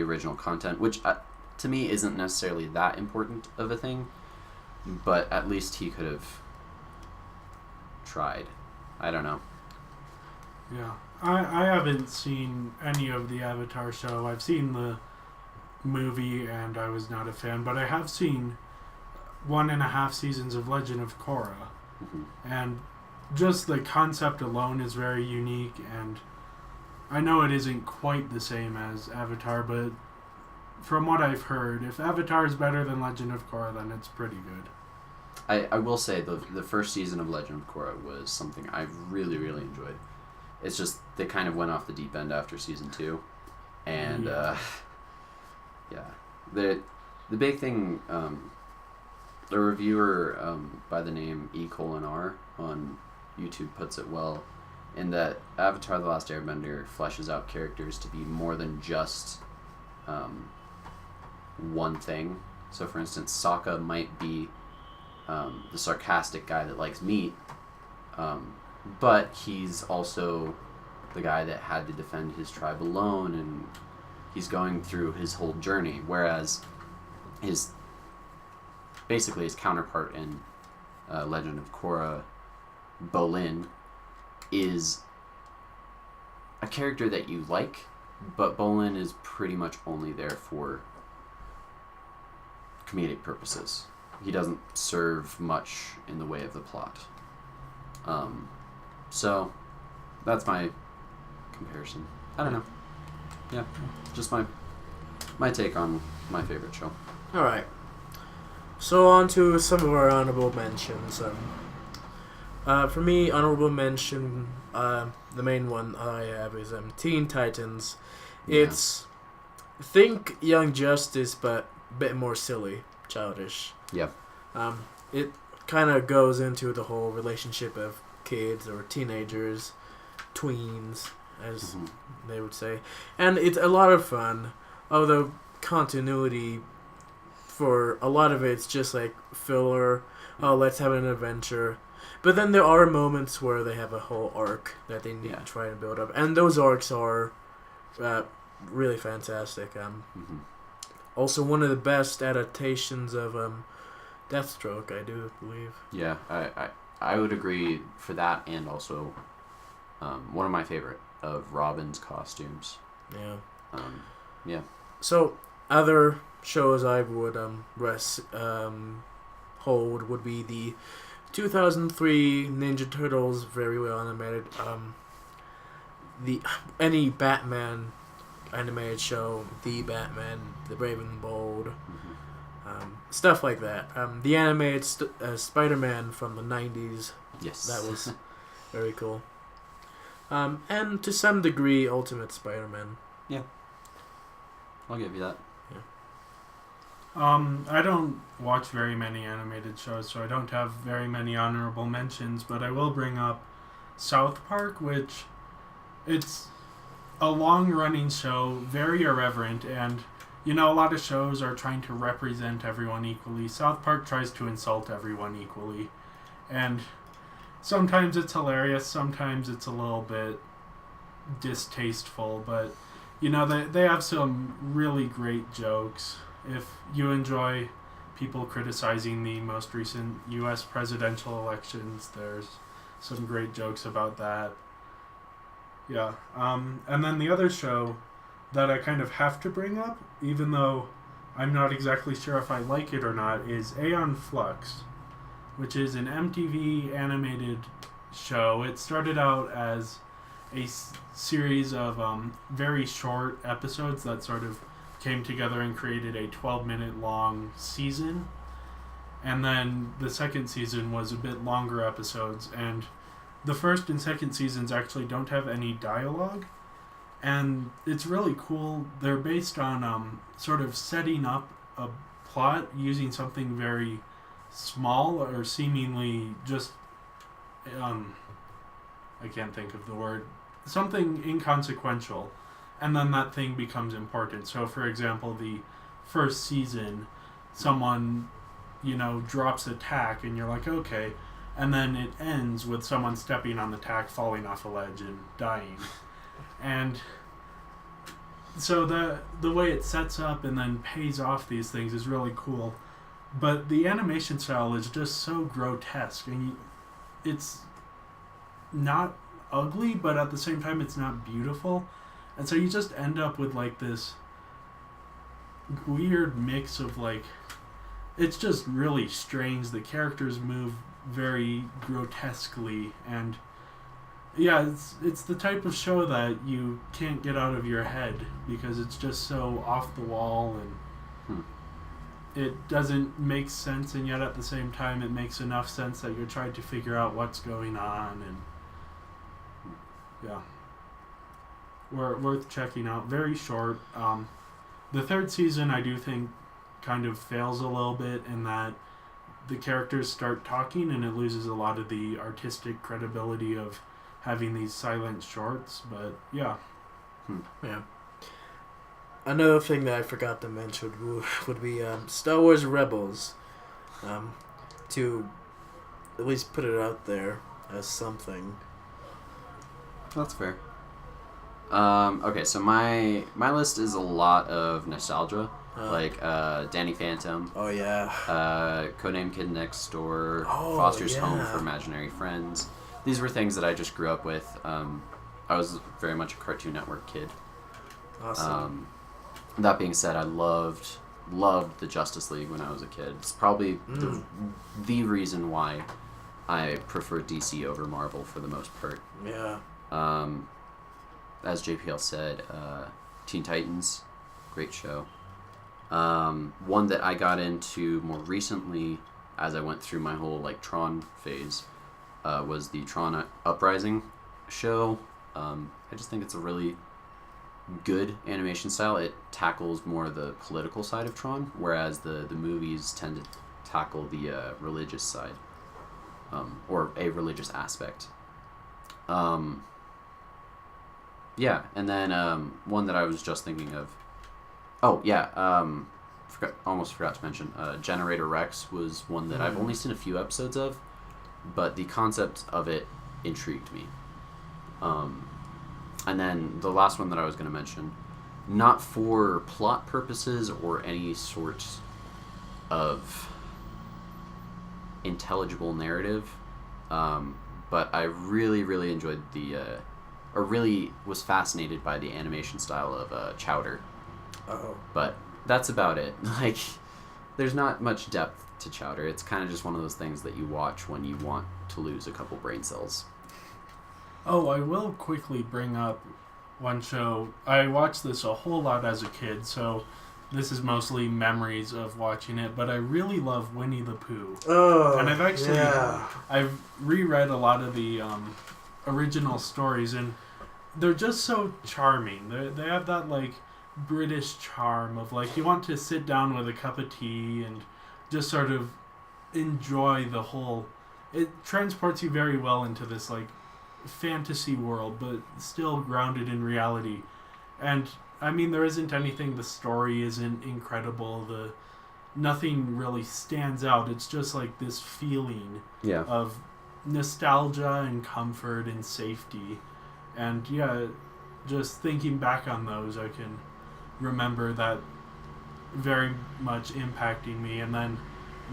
[SPEAKER 3] original content, which to me isn't necessarily that important of a thing, but at least he could have tried. I don't know.
[SPEAKER 2] Yeah. I haven't seen any of the Avatar show. I've seen the movie and I was not a fan, but I have seen 1.5 seasons of Legend of Korra.
[SPEAKER 3] Mm-hmm.
[SPEAKER 2] And just the concept alone is very unique, and I know it isn't quite the same as Avatar, but from what I've heard, if Avatar is better than Legend of Korra, then it's pretty good.
[SPEAKER 3] I will say the first season of Legend of Korra was something I really, really enjoyed. It's just they kind of went off the deep end after season 2, and the big thing, the reviewer by the name E:R on YouTube puts it well, in that Avatar: The Last Airbender fleshes out characters to be more than just one thing. So, for instance, Sokka might be the sarcastic guy that likes meat, but he's also the guy that had to defend his tribe alone, and he's going through his whole journey, whereas his counterpart in Legend of Korra, Bolin, is a character that you like, but Bolin is pretty much only there for comedic purposes. He doesn't serve much in the way of the plot. So that's my comparison. I don't know. Yeah, just my take on my favorite show.
[SPEAKER 1] All right. So on to some of our honorable mentions. For me, honorable mention, the main one I have is Teen Titans.
[SPEAKER 3] Yeah.
[SPEAKER 1] It's think Young Justice, but a bit more silly, childish.
[SPEAKER 3] Yeah.
[SPEAKER 1] It kind of goes into the whole relationship of kids or teenagers, tweens, as they would say, and it's a lot of fun. Although continuity for a lot of it's just like filler. Oh, let's have an adventure. But then there are moments where they have a whole arc that they need to try to build up, and those arcs are really fantastic. Also, one of the best adaptations of Deathstroke, I do believe.
[SPEAKER 3] Yeah, I would agree for that, and also one of my favorite of Robin's costumes.
[SPEAKER 1] Yeah.
[SPEAKER 3] Yeah.
[SPEAKER 1] So other shows I would hold would be the 2003 Ninja Turtles, very well animated. Any Batman animated show, The Batman, The Brave and the Bold, stuff like that. The animated Spider-Man from the 90s.
[SPEAKER 3] Yes.
[SPEAKER 1] That was very cool. And to some degree, Ultimate Spider-Man.
[SPEAKER 3] Yeah. I'll give you that.
[SPEAKER 2] I don't watch very many animated shows, so I don't have very many honorable mentions, but I will bring up South Park, which it's a long-running show, very irreverent, and a lot of shows are trying to represent everyone equally. South Park tries to insult everyone equally, and sometimes it's hilarious, sometimes it's a little bit distasteful, but they have some really great jokes. If you enjoy people criticizing the most recent U.S. presidential elections, there's some great jokes about that. Yeah. And then the other show that I kind of have to bring up, even though I'm not exactly sure if I like it or not, is Aeon Flux, which is an MTV animated show. It started out as a series of very short episodes that sort of came together and created a 12-minute long season. And then the second season was a bit longer episodes, and the first and second seasons actually don't have any dialogue, and it's really cool. They're based on sort of setting up a plot using something very small or seemingly just I can't think of the word, something inconsequential, and then that thing becomes important. So for example, the first season, someone drops a tack and you're like, okay, and then it ends with someone stepping on the tack, falling off a ledge and dying. And so the way it sets up and then pays off these things is really cool. But the animation style is just so grotesque, and it's not ugly, but at the same time it's not beautiful. And so you just end up with like this weird mix of like, it's just really strange. The characters move very grotesquely, and yeah, it's the type of show that you can't get out of your head because it's just so off the wall, and it doesn't make sense, and yet at the same time it makes enough sense that you're trying to figure out what's going on. And yeah, worth checking out. Very short. The third season I do think kind of fails a little bit in that the characters start talking and it loses a lot of the artistic credibility of having these silent shorts. But yeah.
[SPEAKER 1] Yeah. Another thing that I forgot to mention would be Star Wars Rebels. To at least put it out there as something.
[SPEAKER 3] That's fair. Okay, so my list is a lot of nostalgia, like Danny Phantom.
[SPEAKER 1] Oh yeah.
[SPEAKER 3] Codename Kid Next Door.
[SPEAKER 1] Oh,
[SPEAKER 3] Foster's
[SPEAKER 1] yeah.
[SPEAKER 3] Home for Imaginary Friends. These were things that I just grew up with. I was very much a Cartoon Network kid.
[SPEAKER 1] Awesome.
[SPEAKER 3] That being said, I loved the Justice League when I was a kid. It's probably the reason why I prefer DC over Marvel for the most part.
[SPEAKER 1] Yeah.
[SPEAKER 3] As JPL said, Teen Titans, great show. One that I got into more recently as I went through my whole Tron phase was the Tron Uprising show. I just think it's a really good animation style. It tackles more the political side of Tron, whereas the movies tend to tackle the religious side, or a religious aspect. Yeah, and then one that I was just thinking of. Oh yeah, almost forgot to mention. Generator Rex was one that I've only seen a few episodes of, but the concept of it intrigued me. And then the last one that I was going to mention, not for plot purposes or any sort of intelligible narrative, but I really, really enjoyed or really was fascinated by the animation style of Chowder.
[SPEAKER 1] Uh-oh.
[SPEAKER 3] But that's about it. There's not much depth to Chowder. It's kind of just one of those things that you watch when you want to lose a couple brain cells.
[SPEAKER 2] Oh, I will quickly bring up one show. I watched this a whole lot as a kid, so this is mostly memories of watching it, but I really love Winnie the Pooh.
[SPEAKER 1] Oh,
[SPEAKER 2] and I've actually
[SPEAKER 1] yeah.
[SPEAKER 2] I've reread a lot of the original stories, and they're just so charming. They have that British charm of you want to sit down with a cup of tea and just sort of enjoy the whole. It transports you very well into this fantasy world, but still grounded in reality. And I mean, there isn't anything. The story isn't incredible. Nothing really stands out. It's just this feeling of nostalgia and comfort and safety. And yeah, just thinking back on those, I can remember that very much impacting me. And then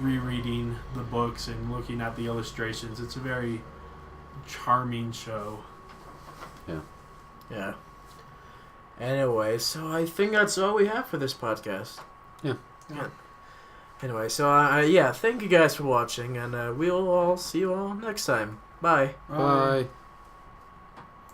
[SPEAKER 2] rereading the books and looking at the illustrations, it's a very charming show.
[SPEAKER 1] Yeah. Anyway, so I think that's all we have for this podcast.
[SPEAKER 3] Yeah.
[SPEAKER 1] Anyway, so thank you guys for watching, and we'll all see you all next time. Bye.
[SPEAKER 3] Bye.